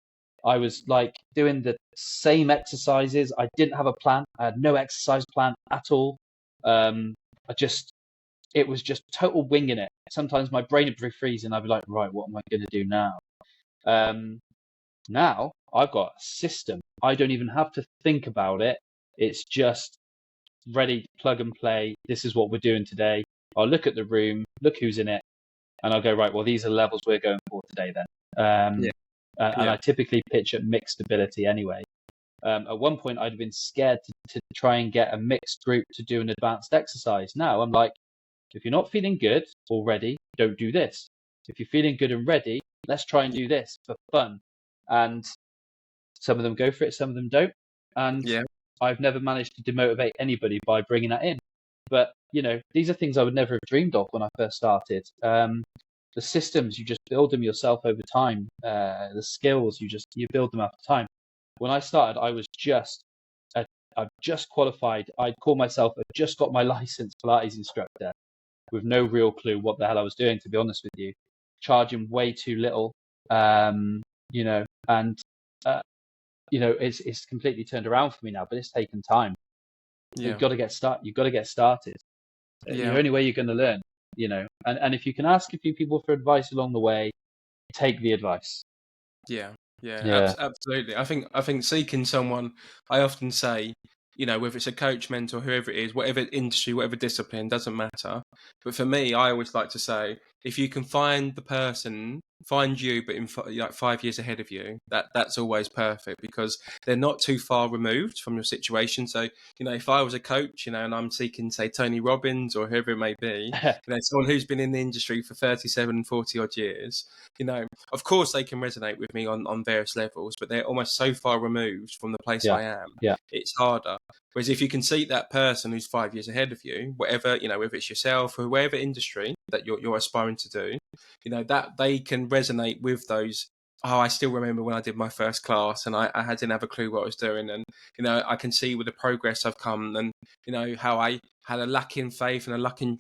I was like doing the same exercises. I didn't have a plan. I had no exercise plan at all. Um, it was just total winging it. Sometimes my brain would be freezing. I'd be like, right, what am I going to do now? Um, Now I've got a system. I don't even have to think about it. It's just ready, plug and play. This is what we're doing today. I'll look at the room, look who's in it, and I'll go, right, well, these are the levels we're going for today then. Yeah, And yeah, I typically pitch at mixed ability anyway. At one point, I'd have been scared to try and get a mixed group to do an advanced exercise. Now I'm like, if you're not feeling good already, don't do this. If you're feeling good and ready, let's try and do this for fun. And some of them go for it, some of them don't. And yeah, I've never managed to demotivate anybody by bringing that in. But, these are things I would never have dreamed of when I first started. The the systems, you just build them yourself over time. The skills, you build them over time. When I started, I've just qualified. I'd call myself a just got my license Pilates instructor with no real clue what the hell I was doing, to be honest with you, charging way too little, you know, and it's completely turned around for me now, but it's taken time. You've Yeah. got to get started. You've got to get started. The Yeah. only way you're going to learn, and if you can ask a few people for advice along the way, take the advice. Yeah, yeah, Yeah. absolutely. I think seeking someone. I often say, whether it's a coach, mentor, whoever it is, whatever industry, whatever discipline, doesn't matter. But for me, I always like to say, if you can find the person, find you, but in like 5 years ahead of you, that's always perfect because they're not too far removed from your situation. So, if I was a coach, and I'm seeking, say, Tony Robbins or whoever it may be, someone who's been in the industry for 37, 40 odd years, of course they can resonate with me on various levels, but they're almost so far removed from the place Yeah. I am, Yeah. it's harder. Whereas if you can seek that person who's 5 years ahead of you, whatever, whether it's yourself or whatever industry that you're aspiring to do, that they can resonate with those. Oh, I still remember when I did my first class and I didn't have a clue what I was doing. And, I can see with the progress I've come and, how I had a lack in faith and a lack in,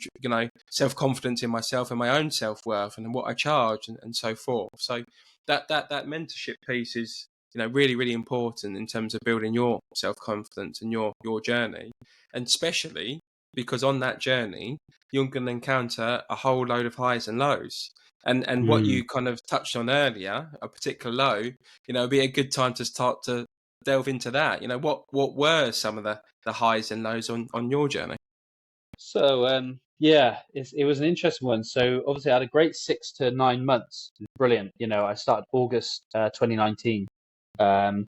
self-confidence in myself and my own self-worth and what I charge and so forth. So that mentorship piece is, really, really important in terms of building your self-confidence and your journey. And especially because on that journey, you're going to encounter a whole load of highs and lows. And what Mm. you kind of touched on earlier, a particular low, it'd be a good time to start to delve into that. What were some of the highs and lows on your journey? So yeah, it was an interesting one. So obviously I had a great 6 to 9 months. It was brilliant. I started August 2019. Um,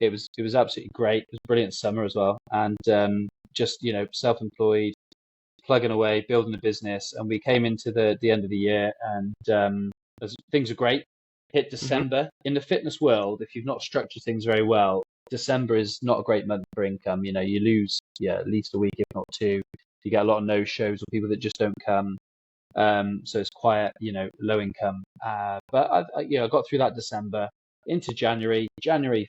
it was absolutely great. It was a brilliant summer as well, and just self-employed, plugging away, building a business, and we came into the end of the year, and things are great. Hit Hmm. December in the fitness world. If you've not structured things very well, December is not a great month for income. You lose at least a week, if not two. You get a lot of no shows or people that just don't come. So it's quiet, low income. But I got through that December into January.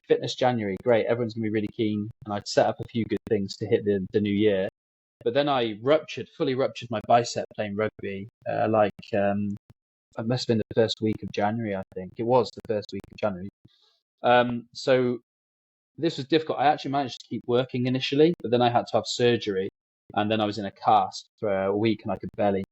Fitness January, great. Everyone's gonna be really keen, and I'd set up a few good things to hit the new year. But then I fully ruptured my bicep playing rugby. It must have been the first week of January, I think. It was the first week of January. So this was difficult. I actually managed to keep working initially, but then I had to have surgery, and then I was in a cast for a week, and I could barely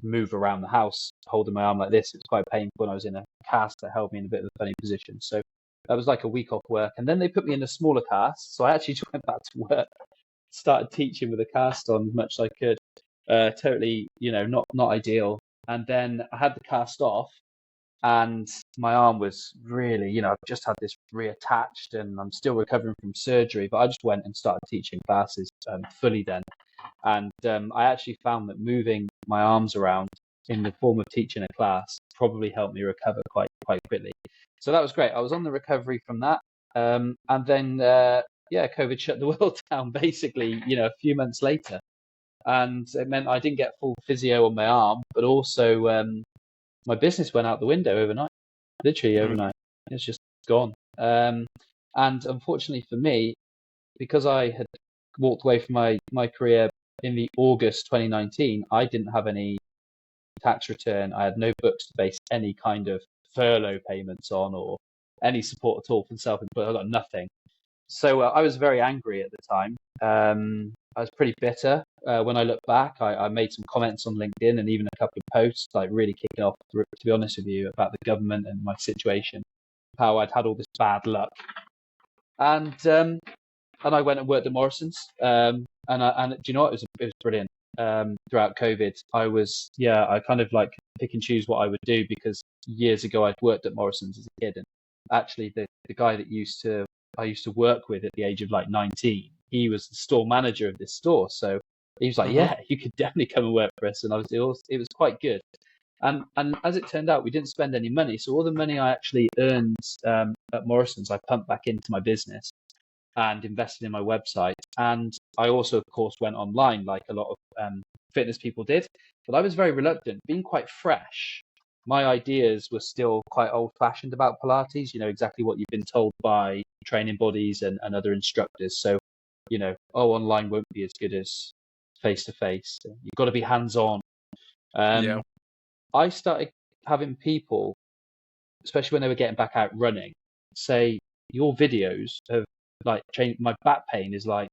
move around the house holding my arm like this. It was quite painful, and I was in a cast that held me in a bit of a funny position. So that was like a week off work, and then they put me in a smaller cast. So I actually just went back to work, started teaching with a cast on as much as I could. Totally, not ideal. And then I had the cast off, and my arm was really, I've just had this reattached, and I'm still recovering from surgery. But I just went and started teaching classes fully then, and I actually found that moving my arms around in the form of teaching a class probably helped me recover quite quickly. So that was great. I was on the recovery from that, and then COVID shut the world down basically, a few months later, and it meant I didn't get full physio on my arm, but also my business went out the window overnight, literally overnight. It's just gone. And unfortunately for me, because I had walked away from my career in the August 2019, I didn't have any tax return. I had no books to base any kind of furlough payments on or any support at all from self-employed. I got nothing. So I was very angry at the time. I was pretty bitter. When I look back, I made some comments on LinkedIn and even a couple of posts, like really kicking off, to be honest with you, about the government and my situation, how I'd had all this bad luck. And I went and worked at Morrison's. And do you know what? It was brilliant. Throughout COVID, I kind of like pick and choose what I would do because years ago I'd worked at Morrison's as a kid, and actually the guy that I used to work with at the age of like 19, he was the store manager of this store. So he was like, Hmm. "Yeah, you could definitely come and work for us," and it was quite good. And as it turned out, we didn't spend any money. So all the money I actually earned at Morrison's, I pumped back into my business and invested in my website. And I also, of course, went online like a lot of fitness people did. But I was very reluctant, being quite fresh. my ideas were still quite old fashioned about Pilates, exactly what you've been told by training bodies and other instructors. So, online won't be as good as face to face. You've got to be hands on. Yeah. I started having people, especially when they were getting back out running, say your videos have like changed. My back pain is like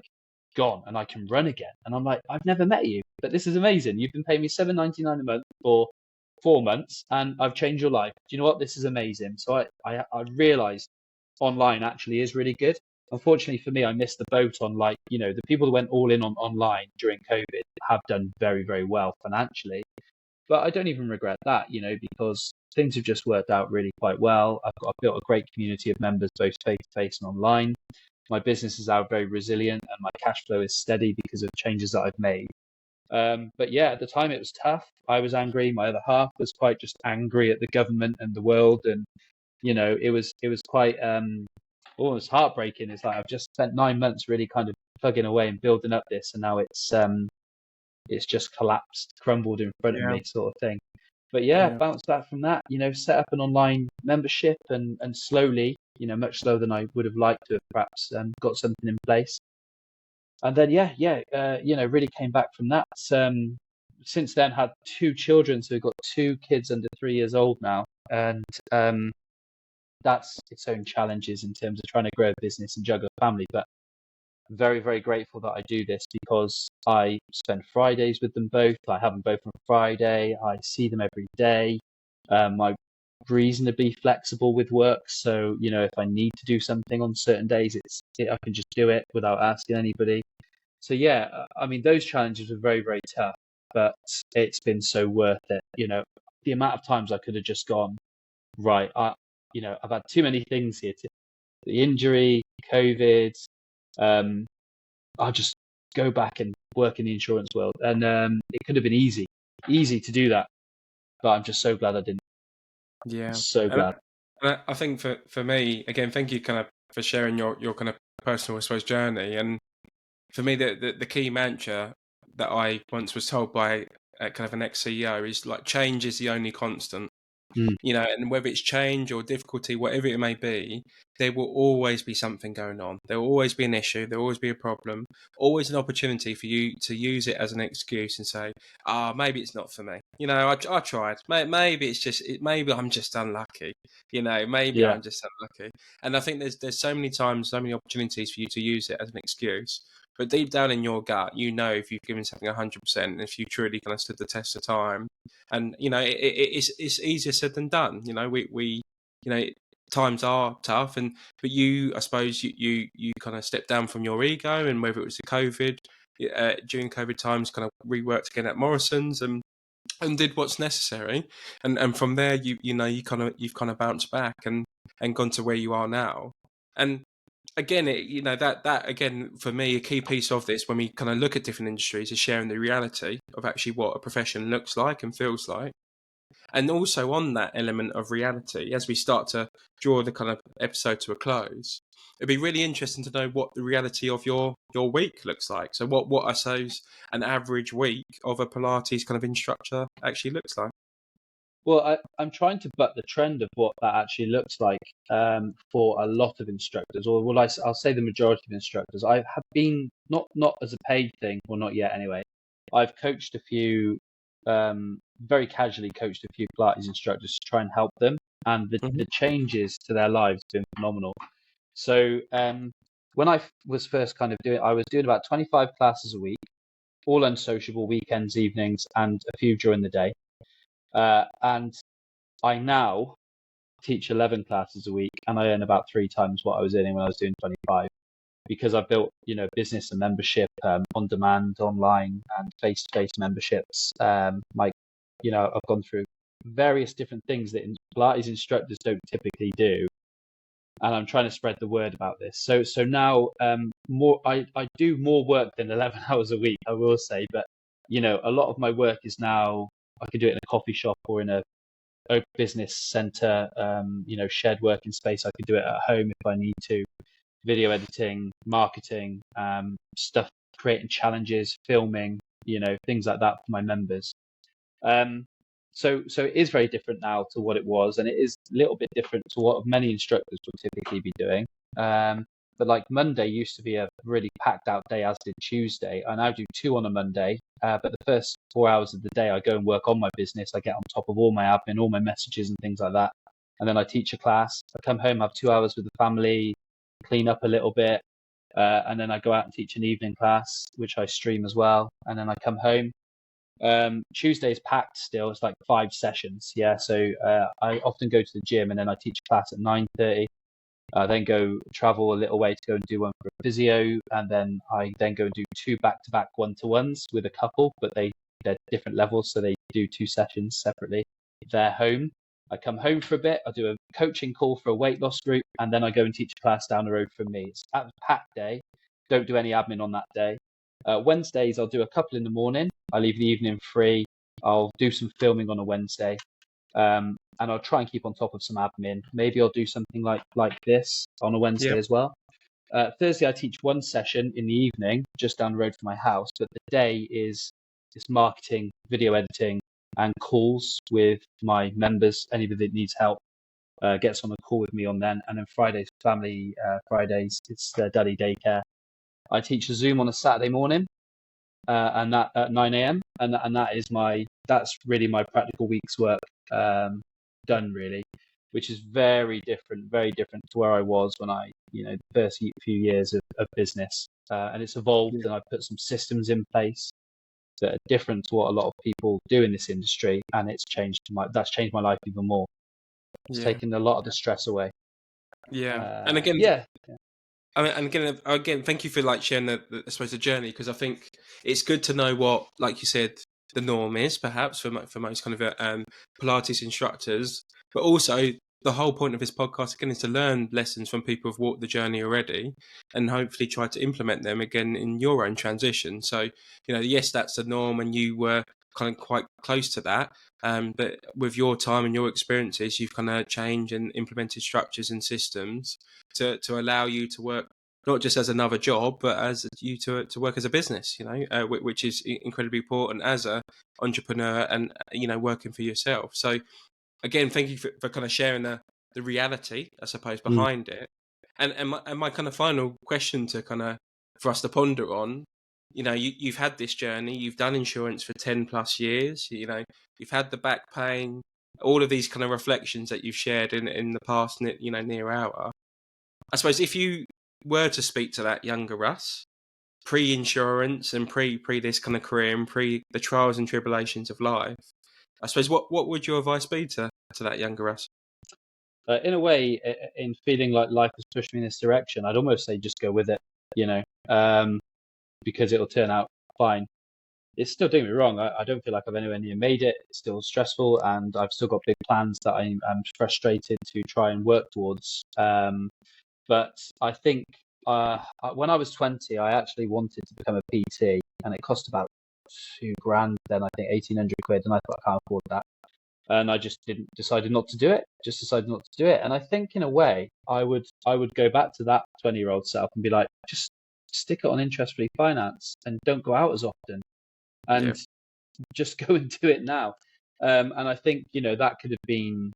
gone, and I can run again. And I'm like, I've never met you, but this is amazing. You've been paying me $7.99 a month for 4 months, and I've changed your life. Do you know what? This is amazing. So I realized online actually is really good. Unfortunately for me, I missed the boat on the people that went all in on online during COVID have done very, very well financially. But I don't even regret that, because things have just worked out really quite well. I've built a great community of members, both face to face and online. My business is now very resilient and my cash flow is steady because of changes that I've made. But yeah, at the time it was tough. I was angry. My other half was quite just angry at the government and the world, and it was quite almost heartbreaking. It's like I've just spent 9 months really kind of plugging away and building up this, and now it's just collapsed, crumbled in front of Yeah. me, sort of thing. But yeah, Yeah. bounced back from that. Set up an online membership, and slowly, much slower than I would have liked to have perhaps got something in place. And then really came back from that. Since then, had two children, so we've got two kids under 3 years old now, and that's its own challenges in terms of trying to grow a business and juggle a family. But very, very grateful that I do this because I spend Fridays with them both. I have them both on Friday. I see them every day. I'm reasonably flexible with work, so if I need to do something on certain days, I can just do it without asking anybody. So yeah, I mean those challenges were very, very tough, but it's been so worth it. The amount of times I could have just gone right. I've had too many things here. The injury, COVID. Um, I'll just go back and work in the insurance world. And it could have been easy to do that. But I'm just so glad I didn't. Yeah. So And glad. I think for me, again, thank you kind of for sharing your kind of personal, I suppose, journey. And for me, the key mantra that I once was told by kind of an ex-CEO is like change is the only constant. Mm. And whether it's change or difficulty, whatever it may be, there will always be something going on. There will always be an issue. There will always be a problem. Always an opportunity for you to use it as an excuse and say, maybe it's not for me. I tried. Maybe it's just, maybe I'm just unlucky. Maybe Yeah. I'm just unlucky. And I think there's so many times, so many opportunities for you to use it as an excuse. But deep down in your gut, if you've given something 100%, and if you truly kind of stood the test of time, and it's easier said than done. We times are tough, but I suppose you kind of stepped down from your ego, and whether it was the COVID during COVID times, kind of reworked again at Morrison's and did what's necessary, and from there you've kind of bounced back and gone to where you are now. And again, that again for me, a key piece of this when we kind of look at different industries is sharing the reality of actually what a profession looks like and feels like. And also on that element of reality, as we start to draw the kind of episode to a close, it'd be really interesting to know what the reality of your week looks like. So what I suppose an average week of a Pilates kind of instructor actually looks like. Well, I'm trying to butt the trend of what that actually looks like for a lot of instructors, or I'll say the majority of instructors. I have been not as a paid thing, well, not yet anyway. I've coached a few, very casually coached a few Pilates instructors to try and help them, and the changes to their lives have been phenomenal. So when I was first kind of I was doing about 25 classes a week, all unsociable, weekends, evenings, and a few during the day. And I now teach 11 classes a week, and I earn about 3 times what I was earning when I was doing 25, because I've built, business and membership on demand, online, and face-to-face memberships. I've gone through various different things that Pilates instructors don't typically do, and I'm trying to spread the word about this. So now I do more work than 11 hours a week, I will say, but a lot of my work is now I could do it in a coffee shop or in a business center, shared working space. I could do it at home if I need to. Video editing, marketing, stuff, creating challenges, filming, things like that for my members. So it is very different now to what it was, and it is a little bit different to what many instructors would typically be doing. But like Monday used to be a really packed out day, as did Tuesday. I now do two on a Monday, but the first 4 hours of the day I go and work on my business. I get on top of all my admin, all my messages and things like that. And then I teach a class. I come home, have 2 hours with the family, clean up a little bit, and then I go out and teach an evening class, which I stream as well. And then I come home. Tuesday's packed still. It's like 5 sessions. Yeah. So I often go to the gym and then I teach a class at 9:30. I then go travel a little way to go and do one for a physio, and then I then go and do two back-to-back one-to-ones with a couple, but they're different levels, so they do 2 sessions separately. They're home. I come home for a bit. I do a coaching call for a weight loss group, and then I go and teach a class down the road from me. It's a packed day. Don't do any admin on that day. Wednesdays I'll do a couple in the morning. I leave the evening free. I'll do some filming on a Wednesday. And I'll try and keep on top of some admin. Maybe I'll do something like this on a Wednesday as well. Thursday, I teach one session in the evening just down the road from my house, but the day is marketing, video editing, and calls with my members. Anybody that needs help gets on a call with me on then. And then Fridays, family Fridays, it's daddy daycare. I teach a Zoom on a Saturday morning, and that at 9 a.m. and that's really my practical week's work done, really, which is very different to where I was when the first few years of business. And it's evolved, and I've put some systems in place that are different to what a lot of people do in this industry, and that's changed my life even more. It's taken a lot of the stress away. And again, I mean, and again, thank you for sharing the journey, because I think it's good to know what, like you said, the norm is perhaps for most kind of Pilates instructors, but also the whole point of this podcast again is to learn lessons from people who've walked the journey already, and hopefully try to implement them again in your own transition. So yes, that's the norm, and you were kind of quite close to that, but with your time and your experiences, you've kind of changed and implemented structures and systems to allow you to work not just as another job, but as you to work as a business, which is incredibly important as a entrepreneur and working for yourself. So again, thank you for kind of sharing the reality, I suppose, behind it. And my kind of final question to kind of for us to ponder on, you've had this journey, you've done insurance for 10 plus years, you've had the back pain, all of these kind of reflections that you've shared in the past, near hour. I suppose if you were to speak to that younger Russ, pre-insurance and pre this kind of career and pre the trials and tribulations of life, I suppose what would your advice be to that younger Russ? In a way, in feeling like life has pushed me in this direction, I'd almost say just go with it, because it'll turn out fine. It's still, doing me wrong, I don't feel like I've anywhere near made it. It's still stressful, and I've still got big plans that I'm frustrated to try and work towards. But I think when I was 20, I actually wanted to become a PT, and it cost about $2,000 then, I think 1,800 quid, and I thought I can't afford that. And I just decided not to do it. And I think in a way, I would go back to that 20-year-old self and be like, just stick it on interest-free finance and don't go out as often, and just go and do it now. And I think that could have been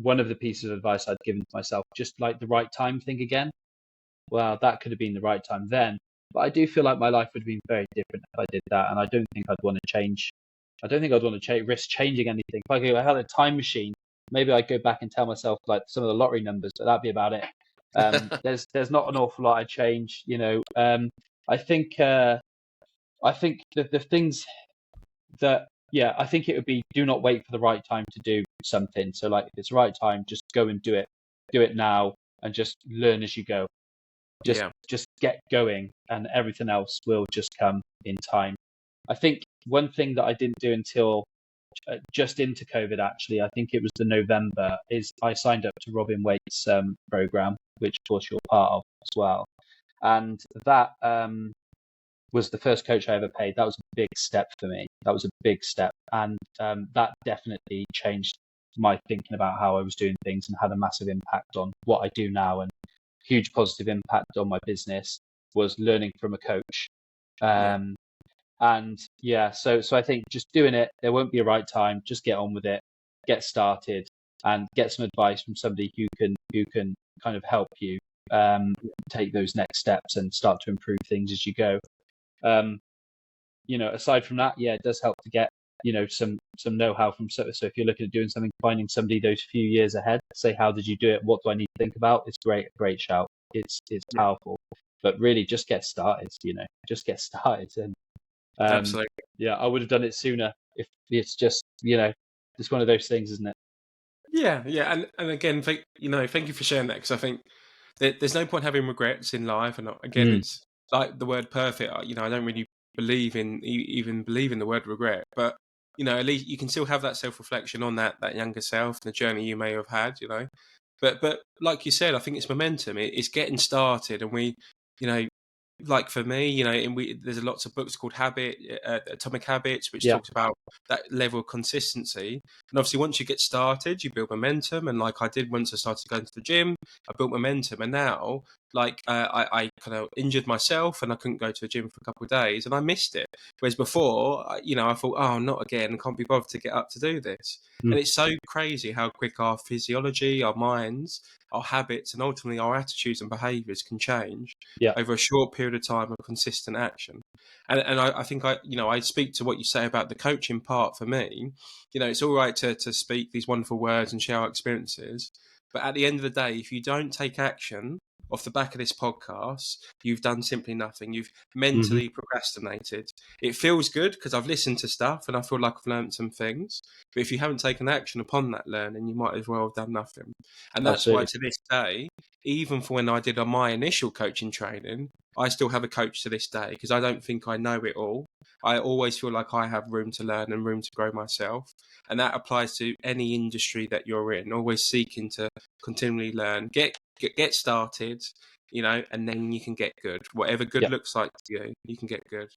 one of the pieces of advice I'd given to myself, just like the right time thing again. Well, that could have been the right time then, but I do feel like my life would have been very different if I did that, and I don't think I'd want to change. I don't think I'd want to risk changing anything. If I had a time machine, maybe I'd go back and tell myself like some of the lottery numbers, but that'd be about it. There's not an awful lot I'd change. I think the things that I think it would be, do not wait for the right time to do something. So like if it's the right time, just go and do it now, and just learn as you go. Just get going, and everything else will just come in time. I think one thing that I didn't do until just into COVID, actually, I think it was the November, is I signed up to Robin Waite's program, which of course you're part of as well. And that was the first coach I ever paid. That was a big step for me. And that definitely changed my thinking about how I was doing things, and had a massive impact on what I do now, and huge positive impact on my business was learning from a coach. And yeah, so I think just doing it, there won't be a right time. Just get on with it, get started, and get some advice from somebody who can kind of help you take those next steps and start to improve things as you go. Um, aside from that, yeah, it does help to get some know-how from so if you're looking at doing something, finding somebody those few years ahead, say how did you do it, what do I need to think about? It's great shout. It's Yeah, powerful, but really just get started. Just get started, and um, absolutely. yeah, I would have done it sooner. If it's just just one of those things, isn't it? Yeah, yeah, and again, thank you for sharing that, because I think there's no point having regrets in life, and again, Mm, it's like the word perfect. I don't really even believe in the word regret, but at least you can still have that self reflection on that younger self and the journey you may have had. But like you said, I think it's momentum. It's getting started, and you know, like for me, and there's lots of books called Atomic Habits, which yeah. talks about that level of consistency. And obviously, once you get started, you build momentum. And like I did once I started going to the gym, I built momentum. And now, like I kind of injured myself, and I couldn't go to the gym for a couple of days, and I missed it. Whereas before, I thought, oh, not again. I can't be bothered to get up to do this. Mm, And it's so crazy how quick our physiology, our minds, our habits, and ultimately our attitudes and behaviours can change yeah. over a short period of time of consistent action. And I think I speak to what you say about the coaching part. For me, it's all right to speak these wonderful words and share our experiences. But at the end of the day, if you don't take action off the back of this podcast, you've done simply nothing. You've Hmm. mentally procrastinated. It feels good because I've listened to stuff and I feel like I've learned some things. But if you haven't taken action upon that learning, you might as well have done nothing. And that's why Absolutely. to this day, even for when I did my initial coaching training, I still have a coach to this day because I don't think I know it all. I always feel like I have room to learn and room to grow myself. And that applies to any industry that you're in, always seeking to continually learn, get started, and then you can get good. Whatever good Yeah. looks like to you, you can get good.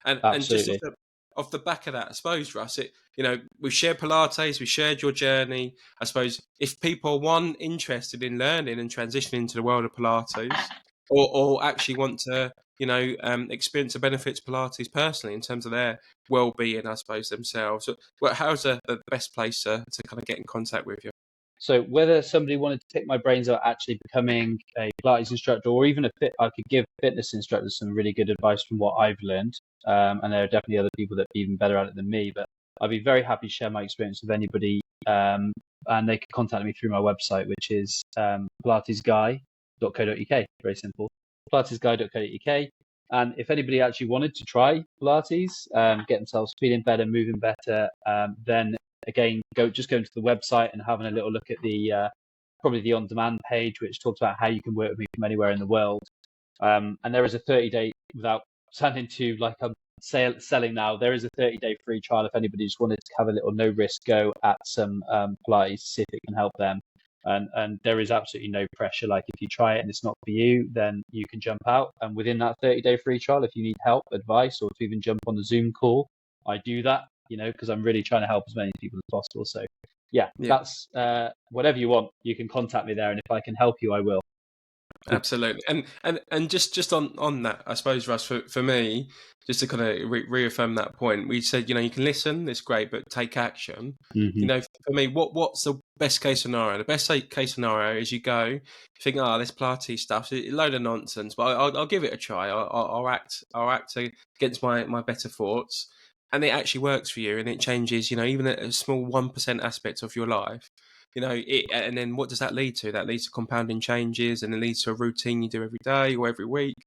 And just Absolutely. off the back of that, I suppose, Russ, we've shared Pilates, we shared your journey. I suppose if people are one interested in learning and transitioning into the world of Pilates, or actually want to, experience the benefits of Pilates personally in terms of their well-being, I suppose themselves. Well, how's the best place to kind of get in contact with you? So whether somebody wanted to pick my brains about actually becoming a Pilates instructor, or even I could give fitness instructors some really good advice from what I've learned. And there are definitely other people that are even better at it than me. But I'd be very happy to share my experience with anybody. And they can contact me through my website, which is pilatesguy.co.uk. Very simple. Pilatesguy.co.uk. And if anybody actually wanted to try Pilates, get themselves feeling better, moving better, then again, go into the website and having a little look at the probably the on-demand page, which talks about how you can work with me from anywhere in the world. And there is a 30-day, without sounding too like I'm selling now, there is a 30-day free trial if anybody just wanted to have a little no-risk go at some Pilates, see if it can help them. And there is absolutely no pressure. Like if you try it and it's not for you, then you can jump out. And within that 30-day free trial, if you need help, advice, or to even jump on the Zoom call, I do that, because I'm really trying to help as many people as possible. So yeah, Yeah. that's whatever you want, you can contact me there, and if I can help you, I will. Absolutely, and just on that, I suppose, Russ, for me, just to kind of reaffirm that point, we said, you can listen, it's great, but take action. Hmm. For me, what's the best case scenario? The best case scenario is you go, you think, oh, this Pilates stuff's a load of nonsense, but I'll give it a try. I'll act against my better thoughts, and it actually works for you, and it changes, even a small 1% aspect of your life. And then what does that lead to? That leads to compounding changes, and it leads to a routine you do every day or every week.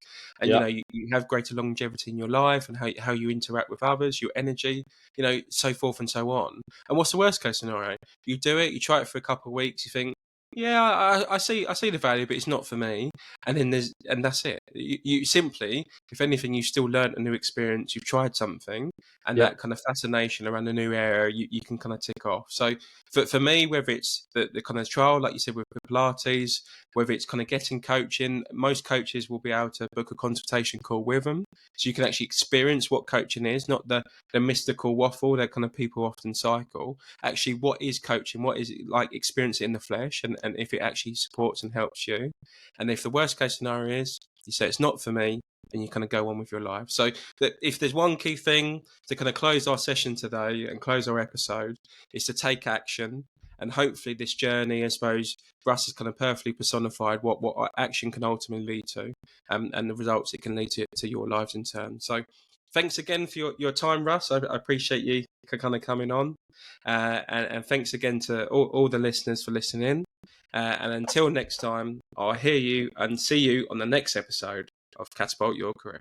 And, Yeah, you have greater longevity in your life and how you interact with others, your energy, so forth and so on. And what's the worst case scenario? You do it, you try it for a couple of weeks, you think, yeah, I see the value, but it's not for me. And that's it. You simply, if anything, you still learned a new experience. You've tried something, and yeah, that kind of fascination around the new area, you can kind of tick off. So for me, whether it's the kind of trial, like you said, with Pilates, whether it's kind of getting coaching, most coaches will be able to book a consultation call with them. So you can actually experience what coaching is, not the mystical waffle that kind of people often cycle. Actually, what is coaching? What is it like? Experience it in the flesh, and if it actually supports and helps you. And if the worst case scenario is You say it's not for me, and you kind of go on with your life. So that if there's one key thing to kind of close our session today and close our episode, is to take action. And hopefully this journey, I suppose, Russ has kind of perfectly personified what action can ultimately lead to, and the results it can lead to your lives in turn. So thanks again for your time, Russ. I appreciate you kind of coming on. And thanks again to all the listeners for listening in. And until next time, I'll hear you and see you on the next episode of Catapult Your Career.